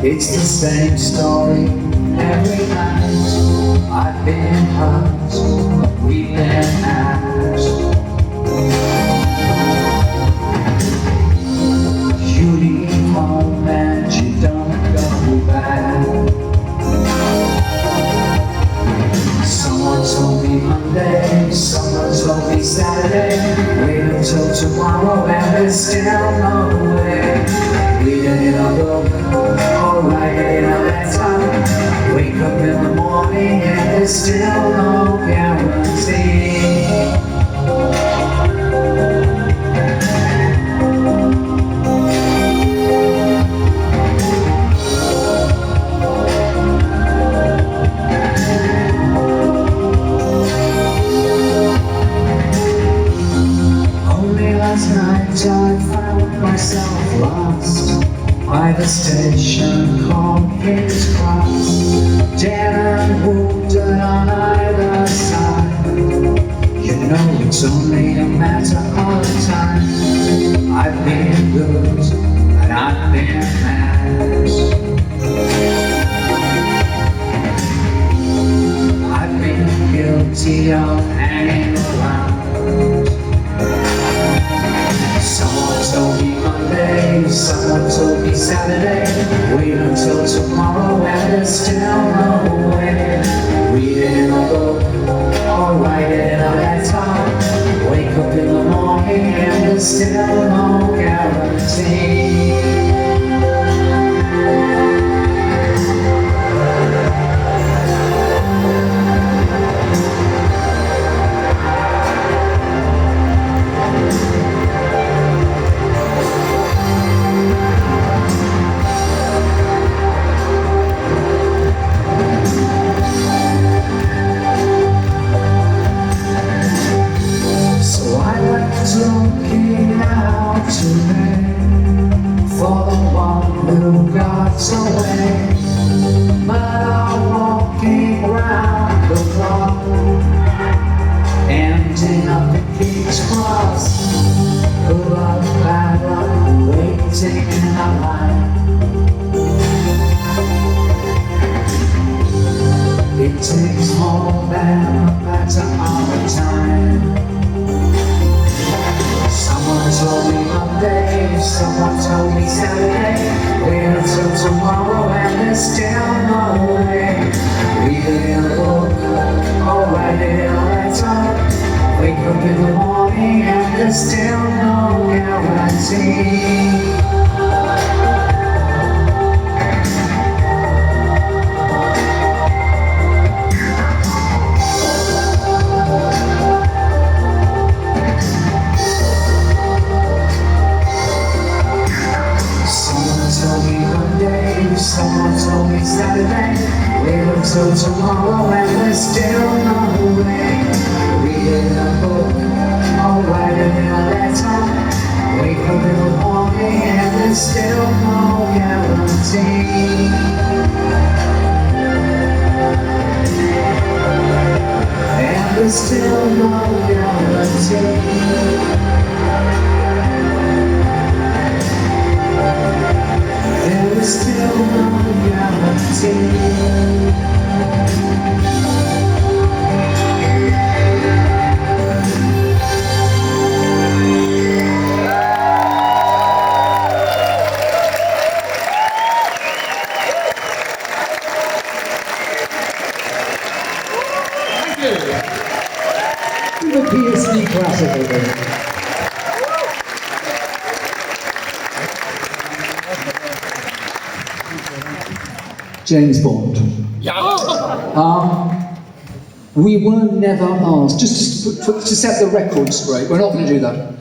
S1: It's the same story every night. I've been hurt, we've been out. You leave home and you don't go back. Someone told me Monday, someone told me Saturday. Wait until tomorrow and there's still no way. Read it in a book or write it in a letter. Wake up in the morning and there's still no guarantee. Last night I found myself lost by the station called King's Cross. Dead and wounded on either side. You know it's only a matter of time. I've been good and I've been mad. I've been guilty of hanging around. Someone told me Monday, someone told me Saturday. Wait until tomorrow and there's still no way. Read it in a book or write it in a letter. Wake up in the morning and there's still no guarantee. Looking out today for the one who got away, but I'm walking round the block, ending up at King's Cross. Good luck, bad luck, waiting in a line. It takes more than a matter of time. Someone told me Monday, someone told me Saturday. Wait until tomorrow and there's still no way. Read it in a book or write it in a letter. Wake up in the morning and there's still no guarantee. Someone told me Saturday, wait until tomorrow and there's still no way. Read it in a book or write it in a letter. Wake up in the morning and there's still no guarantee. And there's still no guarantee. There is still no guarantee.
S4: The PhD classical then. James Bond. We were never asked, just to set the record straight, we're not going to do that,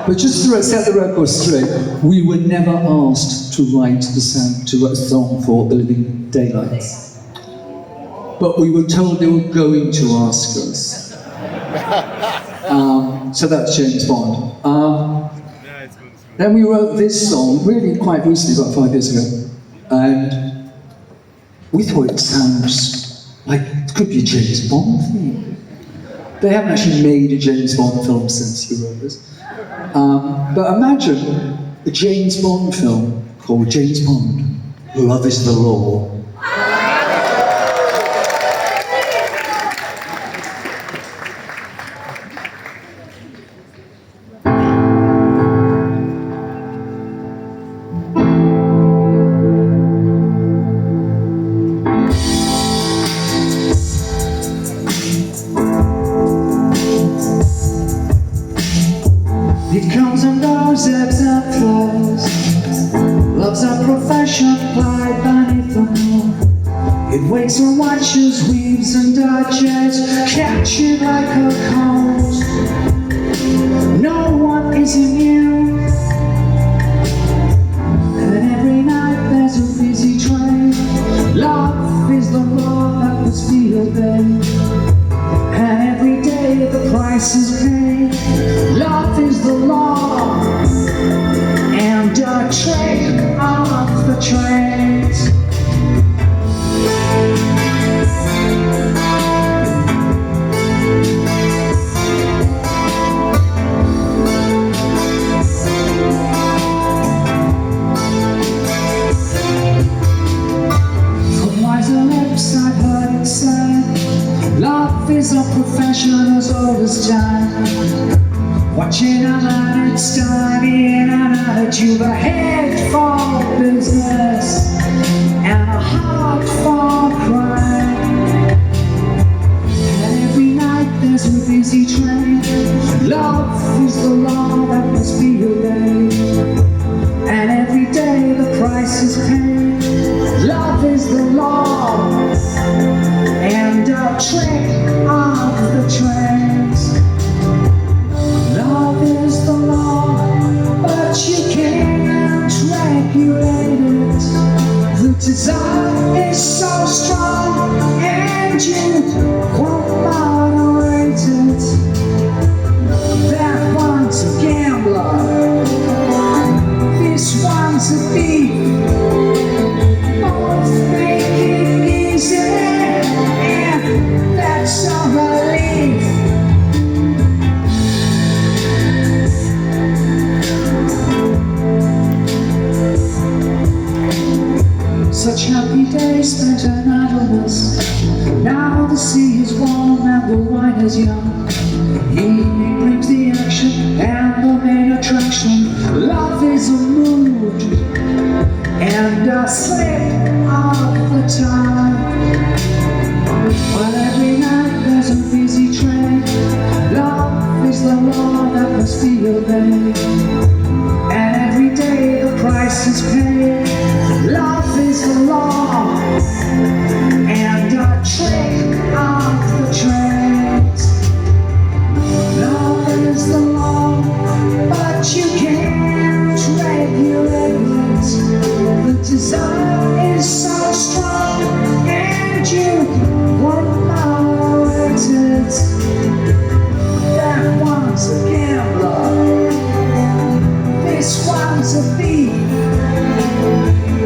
S4: but just to set the record straight, we were never asked to write a song for The Living Daylights. But we were told they were going to ask us. So that's James Bond. Then we wrote this song, really quite recently, about 5 years ago, and we thought it sounds like it could be a James Bond thing. They haven't actually made a James Bond film since we wrote this. But imagine a James Bond film called James Bond,
S1: Love is the law. It comes and goes, ebbs and flows. Love's a profession plied beneath the moon. It waits and watches, weaves and dodges, captured like a cold. No one is immune, and every night there's a busy train. Love is the law that must be obeyed, and every day the price is paid. Love is the law, and a trick of the trades. From wiser lips I've heard it said, love is a profession as old as time. Watching a man studying an attitude, a head for business and a heart for crime. And every night there's a busy train. Love is the law that must be obeyed, and every day the price is paid. Love is the law, and a trick of the trades. Love is the law, but you can't regulate it. The desire is so strong, and you won't moderate it. That one's a gambler, this one's a thief. Both make it easy, and that's a relief. Such happy days spent in idleness. Now the sea is warm and the wine is young. Evening brings the action and the main attraction. Love is a mood and a slip of the tongue. But every night there's a busy train. Love is the law that must be obeyed, and every day the price is paid. Love is the law, and a trick of the trades. Love is the law, but you can't regulate it. The desire is so strong, and you won't moderate it. That one's a gambler, this one's a thief.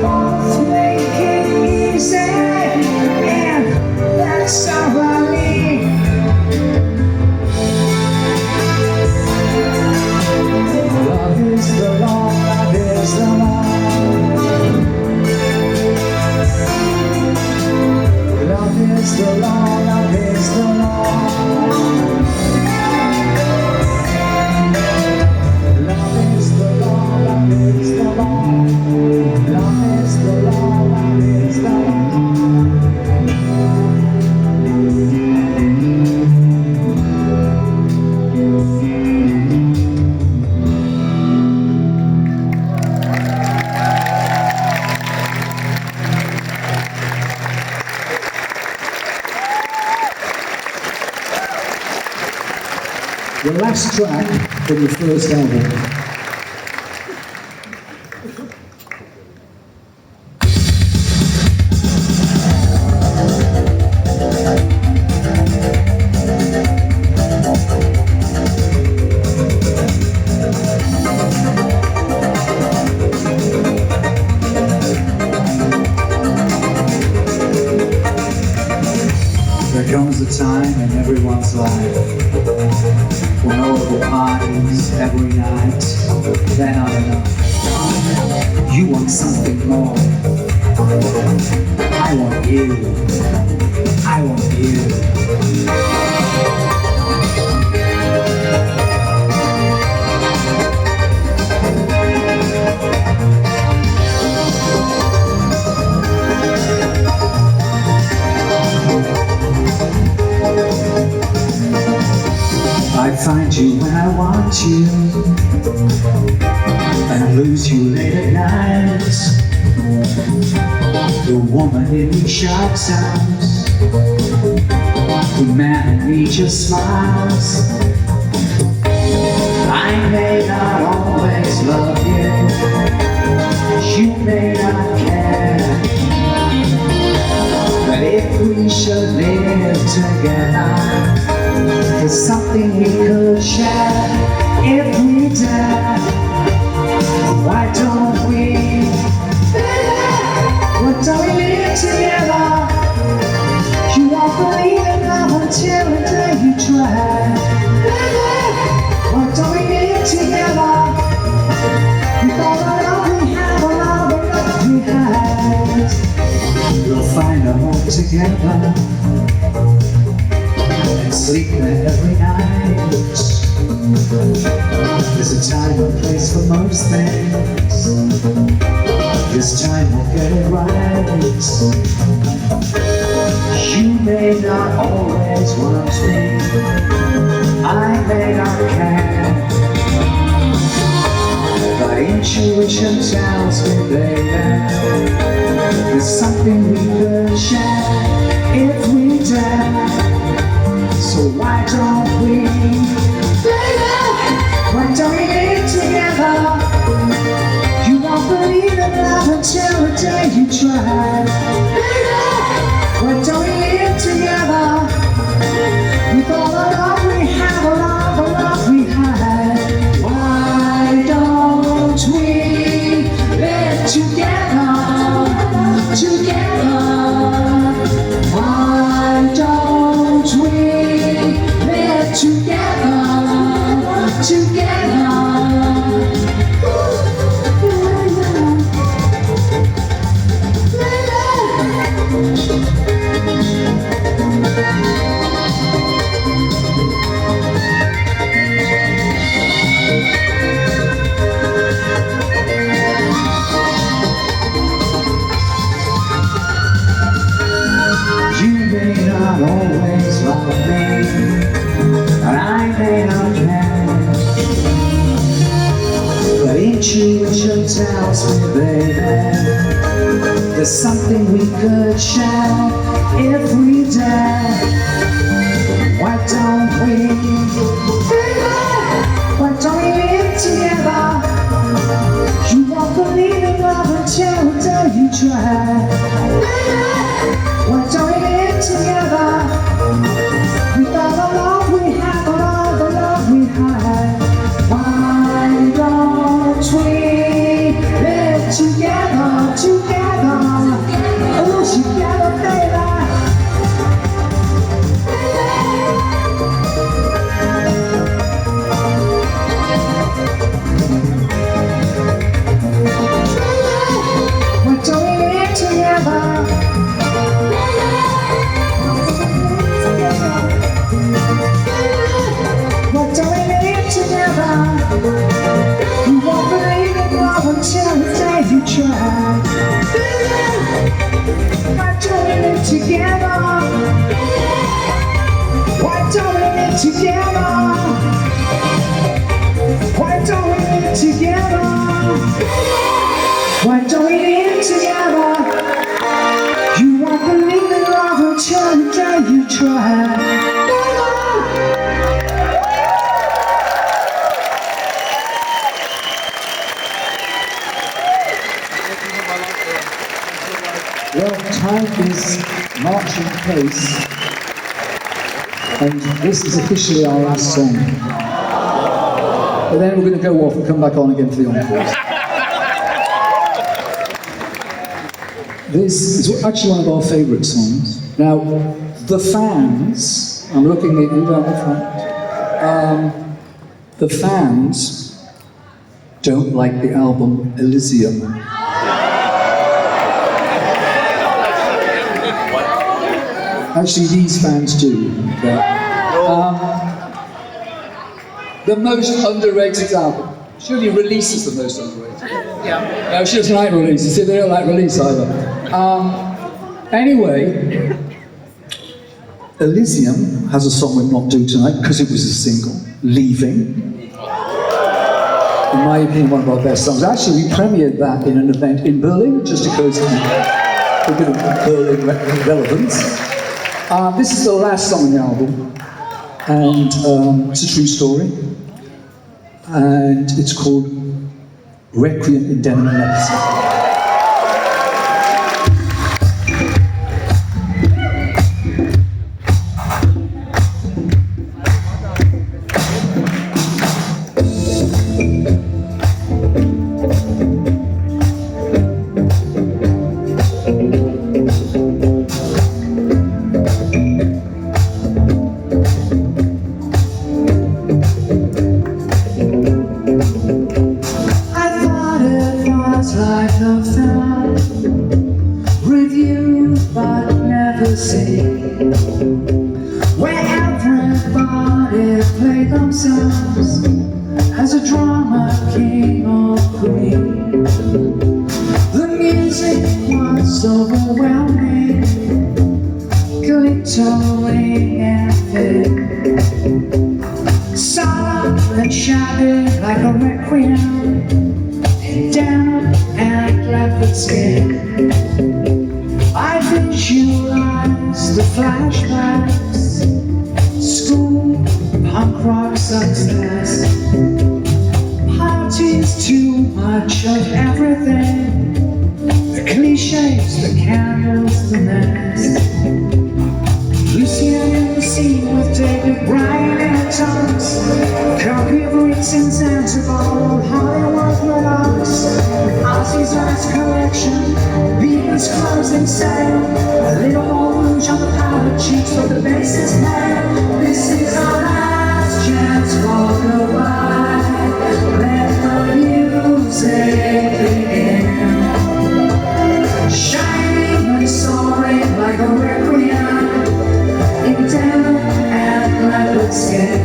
S1: Both make it easy, and that's a relief. Love is the law, love is the law. Love is the law, love is the law. Love is the law, love is the law. Love is the law, love is the law. The last track from the first album. There comes a time in everyone's life when all the parties every night, they're not enough. You want something more. I want you. I want you. I find you when I want you, and lose you late at night. The woman in me shouts out, the man in me just smiles. I may not always love you, you may not care, but if we should live together, there's something we could share. If we dare, why don't we? Why don't we live together? You won't believe in love until the day you try. Why don't we live together? With all the love we have, all the love we have, we'll find a home together and sleep there every night. There's a time and place for most things. This time we'll get it right. You may not always want me, I may not care, but intuition tells me, baby, there's something we could share if we dare. So why don't we, baby, why don't we live together? You won't believe in love until the day you try. Baby, why don't we live together? With all the love we have, all the love we have. Why don't we live together? Together. Why don't we live together? Together. You may not always love me, and I may not care, but intuition tells me, baby, there's something we could share if we dare. Why don't we, baby, why don't we live together? You won't believe in love until the day you try. Baby, why don't we live together? With all the love we have, all the love we have. Why don't we live together, together? Oh, together, baby. Why don't we live together? Why don't we live together? You won't believe in love until the day you try. Why don't we live together? Why don't we live together? Why don't we live together? Why don't we live together? You won't believe in love until the day you try.
S4: Well, time is marching pace, and this is officially our last song. But then we're going to go off and come back on again for the encores. This is actually one of our favourite songs. Now, the fans, I'm looking at you down the front, the fans don't like the album Elysium. Actually, these fans do. The most underrated album. Surely Release is the most underrated. Yeah. No, she doesn't like Release. You see, they don't like Release either. Anyway, Elysium has a song we're not doing tonight because it was a single, Leaving. In my opinion, one of our best songs. Actually, we premiered that in an event in Berlin, just because of a bit of Berlin relevance. This is the last song on the album, and it's a true story. And it's called Requiem in Denim and Legacy.
S1: Where everybody played themselves as a drama king or queen. The music was overwhelming, glittering and thin, silent and shabby like a requiem in denim and leopard skin. I visualize the flashbacks, school, punk rock success, parties, too much of everything, the cliches, the candles, the mess. Lucian in the scene with David Bryan and Thomas, copy of Ritz and Zanzibar, Hollywood Redux, Ozzy's last collection, Beatles closing sale, a little more rouge on the powder cheeks for the bassist man. This is our last chance for goodbye. Let the music begin. Shining and soaring like a requiem in denim and leopard skin.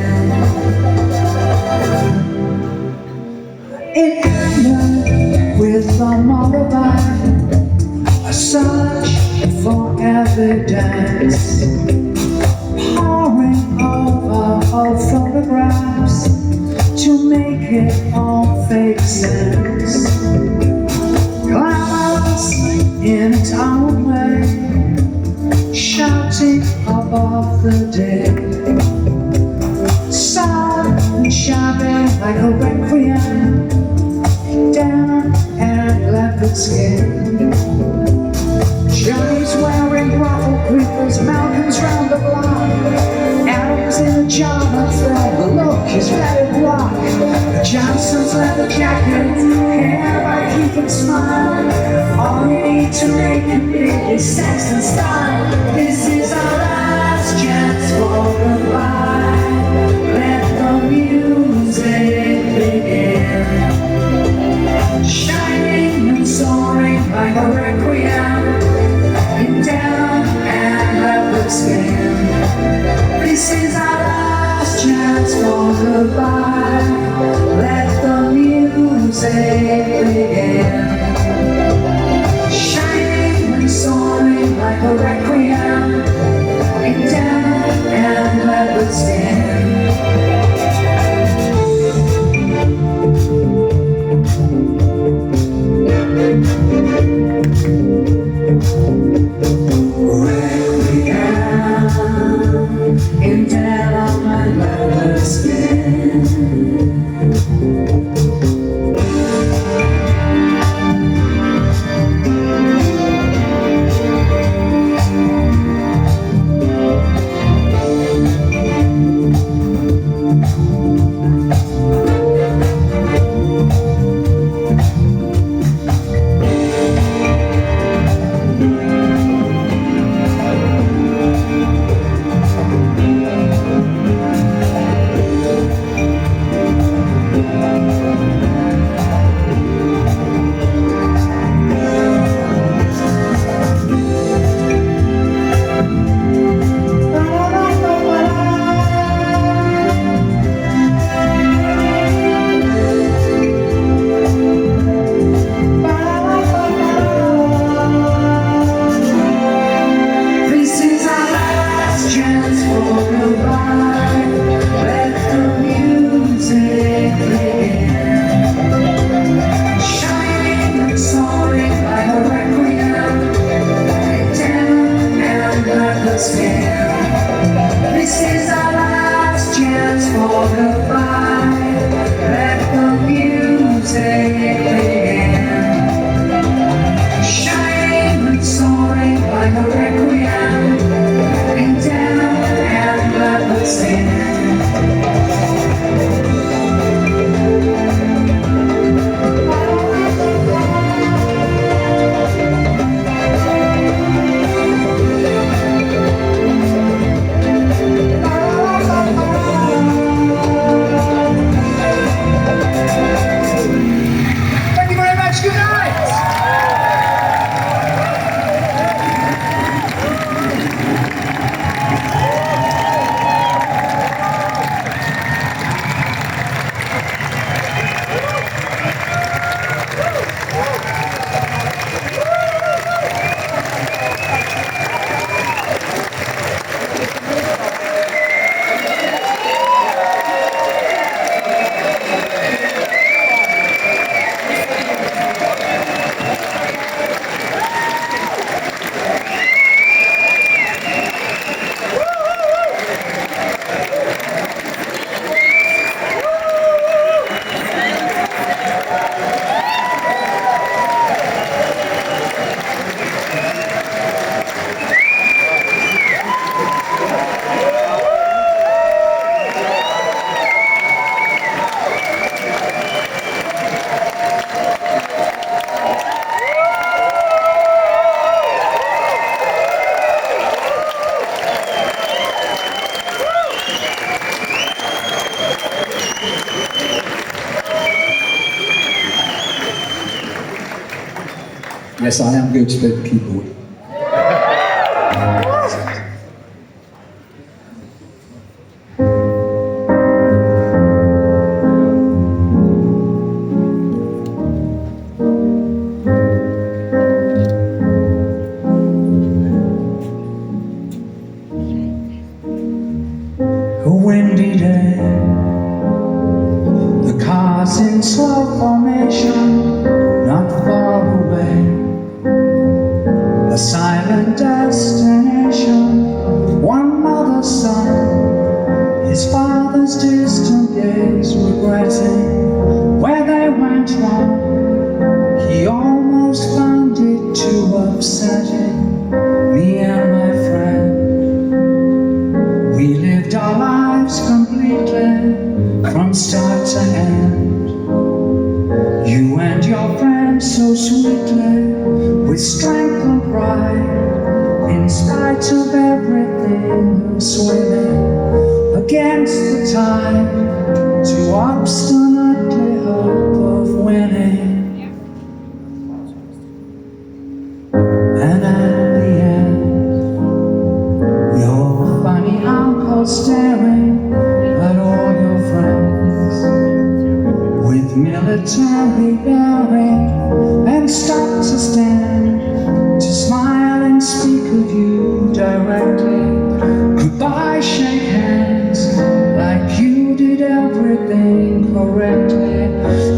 S1: It ended with a motorbike, a search for evidence, poring over old photographs to make it all make sense. Glamorous in its own way, shouting above the dead, sad and shabby like a requiem, down and leopard skin. Johnny's wearing ruffled creepers, Malcolm's round the block, Adam's in a jar of thread, the look is red and rock, Johnson's leather jacket, hair by Keith and Smile, all you need to make it big is sex and style. This is our last chance for goodbye. Let the music begin. Shining and soaring like a requiem in down and leopard skin. This is our last chance for goodbye. Let the music begin. Shining and soaring like a requiem
S4: Yes, I am going to play the keyboard.
S1: A windy day, the cars in slow formation, not far away. A silent destination, one mother's son, his father's distant gaze, regretting where they went wrong. He almost found it too upsetting, me and my friend. We lived our lives completely, from start to end. You and your friends so sweetly, with strength and pride, in spite of everything, swimming against the tide, too obstinately hope of winning. And at the end, your funny uncle staring at all your friends with military bearing, and stop to stand, to smile and speak of you directly. Goodbye, shake hands, like you did everything correctly,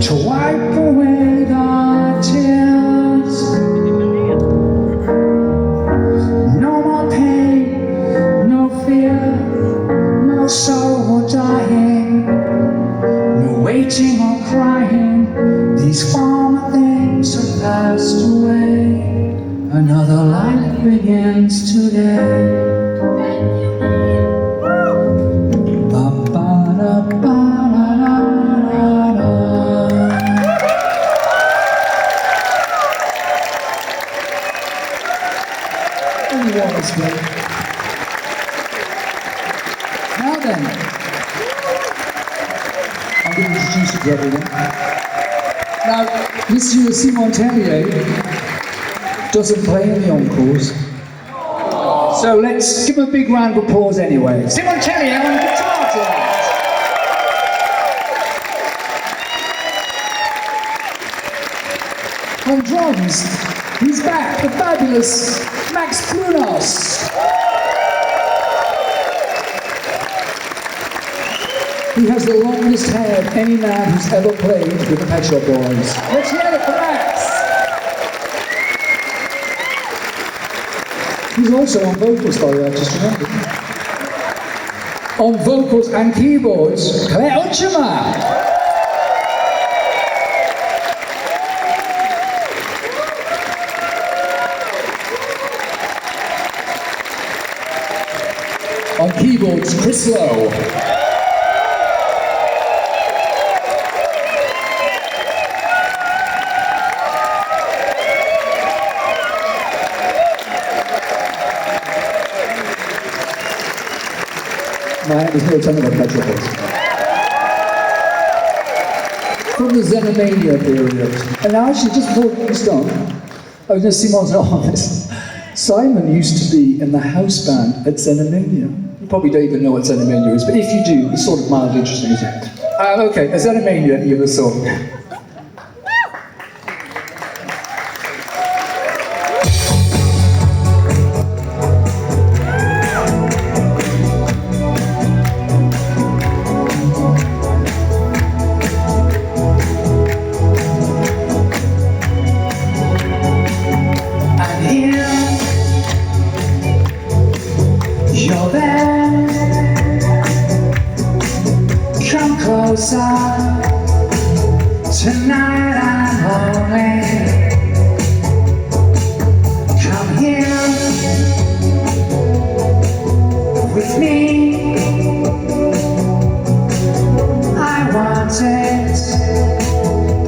S1: to wipe away the tears. No more pain, no fear, no sorrow or dying, no waiting or crying. These former things have passed away. Another life begins today. Ba-ba-da-ba-da-da-da-da.
S4: Anyone else play? Now then, I'm going to introduce you to everyone. Now, Monsieur Simon Tellier doesn't play in the encores, so let's give him a big round of applause anyway. Simon Tellier on guitar tonight. On drums, he's back, the fabulous Max Prunos. He has the longest hair of any man who's ever played with the Pet Shop Boys. Let's hear it for Max. He's also on vocals, by the way, I just remembered. On vocals and keyboards, Claire Uchema. On keyboards, Chris Lowe. My name is Neil Tanner of Metropolis. From the Xenomania period. And now actually, just before we start, I was going to see Simon's honest. Simon used to be in the house band at Xenomania. You probably don't even know what Xenomania is, but if you do, it's sort of mildly interesting, isn't it? Okay, a Xenomania, you have a song.
S1: You're there, come closer. Tonight I'm lonely. Come here with me. I want it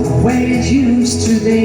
S1: the way it used to be.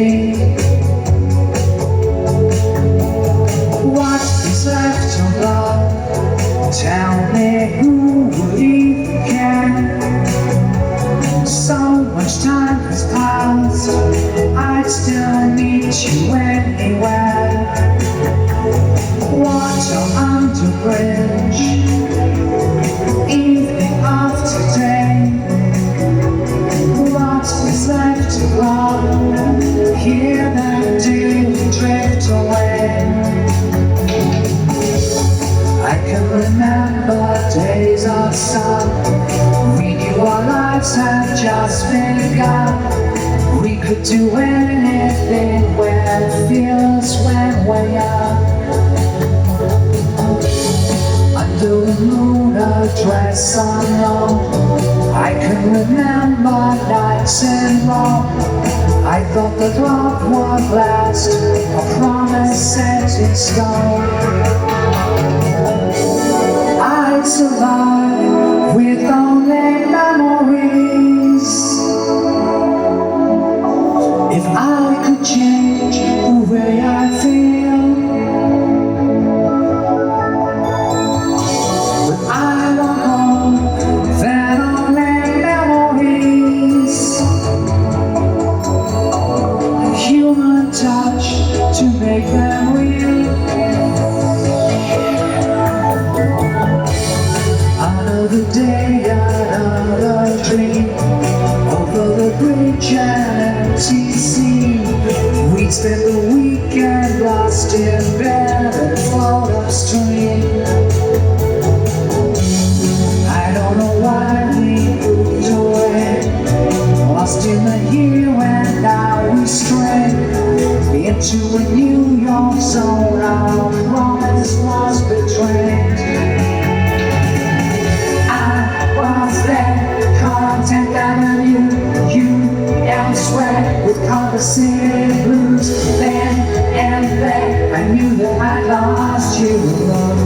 S1: could do anything when it feels when we're young. Under the moon, a dress unknown, I can remember nights in Rome. I thought that love would last, a promise set in stone. I'd survive with only memories if I could change the way I feel. But I don't know that only memories, a human touch to make them real. Another day, another dream, over the bridge and empty sea. We'd spend the weekend lost in bed and float upstream. I don't know why we moved away, lost in the here and now we stray into a New York zone. Our promise was betrayed. Content Avenue, you elsewhere with conversing blues. Then and there, I knew that I lost you alone.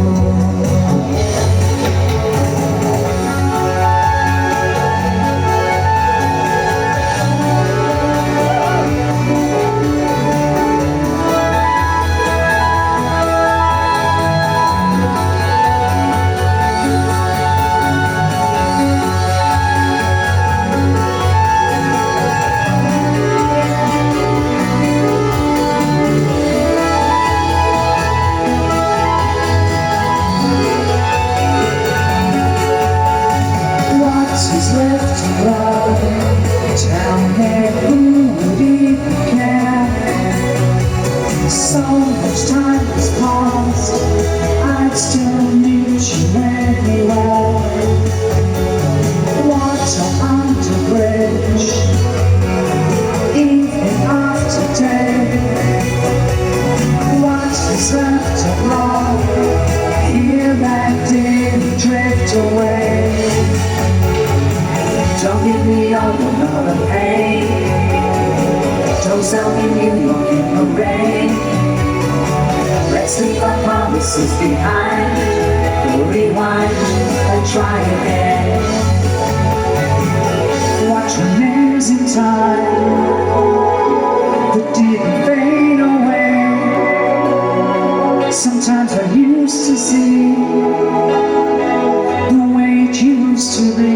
S1: What's left to love? Tell me who would even care? So much time has passed, I'd still meet you anywhere. Water under bridge, evening after day. What is left of love? Here that did drift away. Don't give me all another pain. Don't sell me New York in the rain. Let's leave our promises behind. Rewind and try again. What remains in time that didn't fade away? Sometimes I used to see the way it used to be.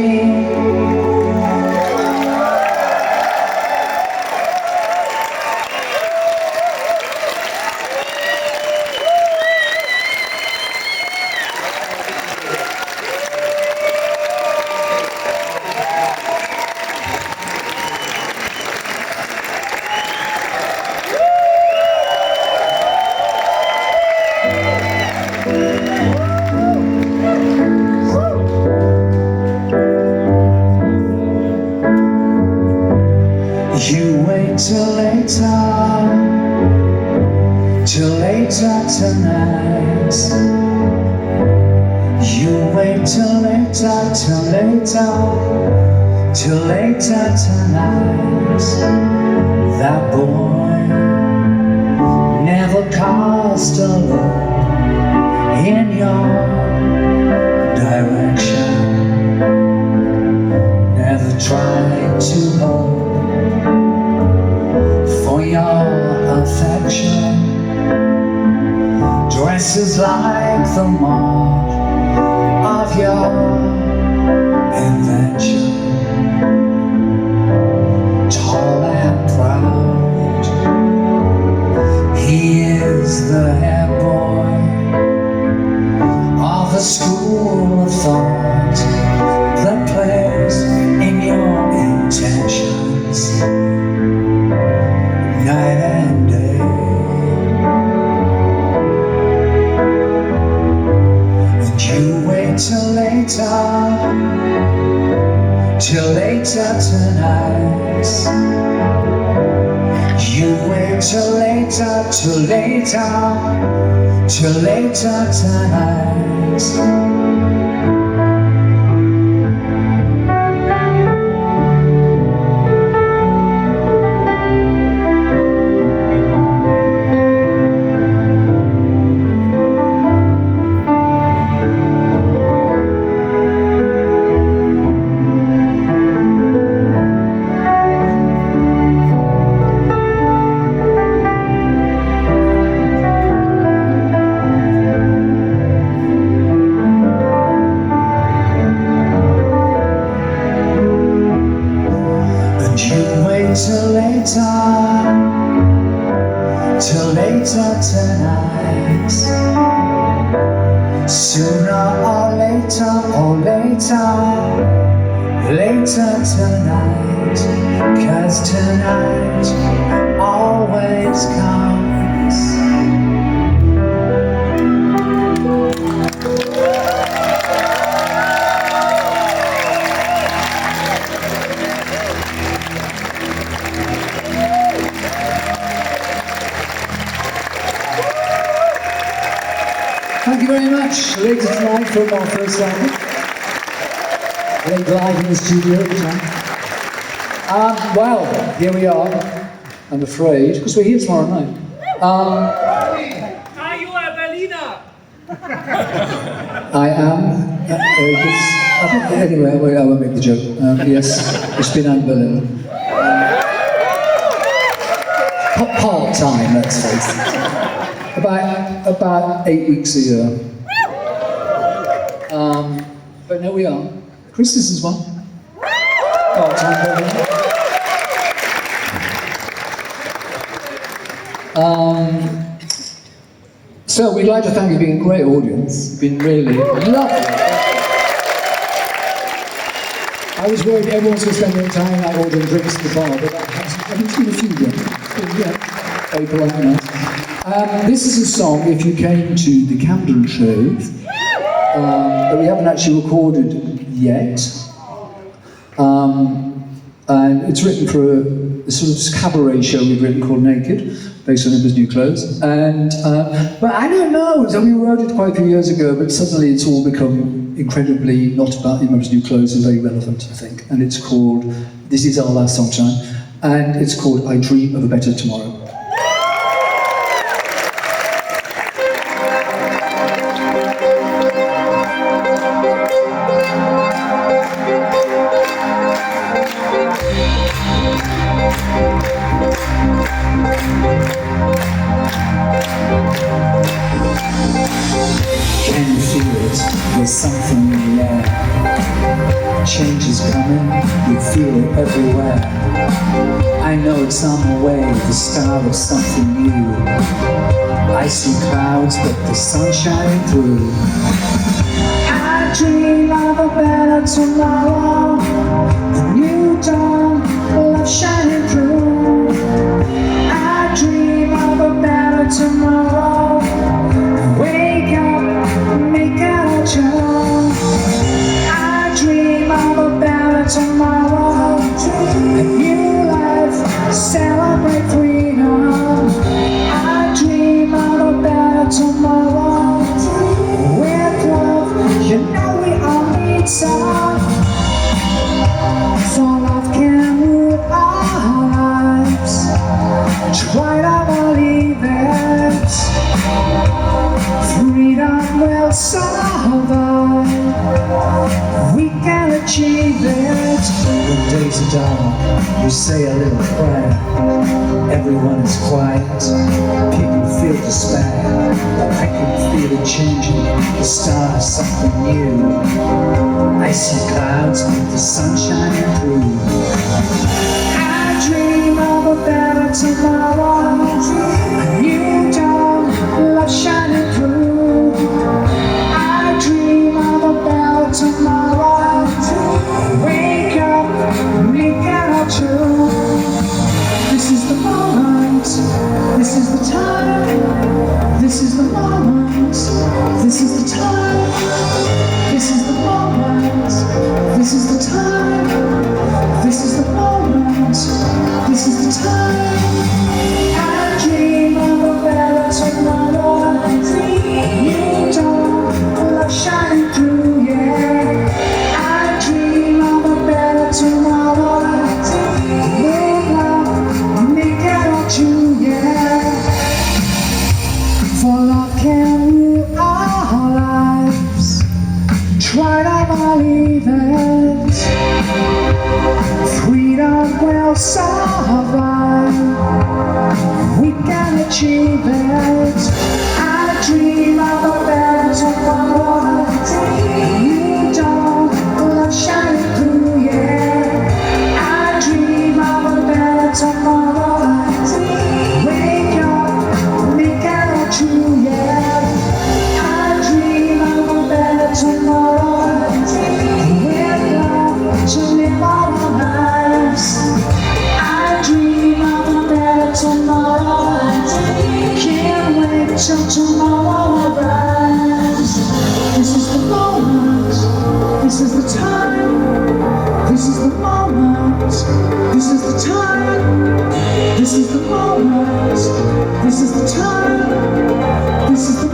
S1: You wait till later tonight. You wait till later tonight. That boy never cast a look in your direction, never tried to hope for your affection. Dresses like the mark of your invention. Tall and proud, he is the head boy of a school of thought that plays in your intentions night and day. And you wait till later tonight. later, till later, till later tonight. Till later tonight. Sooner or later, later tonight. 'Cause tonight always comes.
S4: Thank you very much. Later tonight from our first album. Played live in the studio every time. Well, here we are, I'm afraid, because we're here tomorrow night.
S5: Are you a Berliner?
S4: I am. Anyway, I won't make the joke. Yes, ich bin ein Berliner. Part-time, let's face it. About 8 weeks a year. But no, we are. Chris, this is one. Part-time Berliner. So we'd like to thank you for being a great audience. It's been really lovely. I was worried everyone was going to spend their time like ordering drinks at the bar, but it's been a few drinks. Very polite and nice. This is a song, if you came to the Camden show, that we haven't actually recorded yet. And it's written for a sort of cabaret show we've written called Naked, based on Emma's New Clothes. And, but I don't know, so we wrote it quite a few years ago, but suddenly it's all become incredibly not about Emma's New Clothes and very relevant, I think. And it's called, this is our last songtime, and it's called I Dream of a Better Tomorrow.
S1: Can you feel it? There's something in the air. Change is coming, you feel it everywhere. I know it's on the way, the start of something new. Icy clouds, but the sun shining through. I dream of a better tomorrow, a new dawn, love shining through. I dream of a better tomorrow. Wake up, make a jump. I dream of a better tomorrow, a new life, celebrate freedom. I dream of a better tomorrow, with love, you know we all need some. So love can rule our lives, try to believe it. Freedom will survive, we can achieve it. When days are dark, you say a little prayer. Everyone is quiet, people feel despair. I can feel it changing, the start of something new. Icy clouds with the sun shining through. I dream of a better tomorrow, a new dawn, love shining through. I dream of a better tomorrow. Wake up, make it all true. This is the moment, this is the time. This is the moment, this is the time. This is the moment, this is the time. This is the moment, this is the time. I dream of tomorrow rise. This is the moment, this is the time, this is the moment, this is the time, this is the moment, this is the time, this is the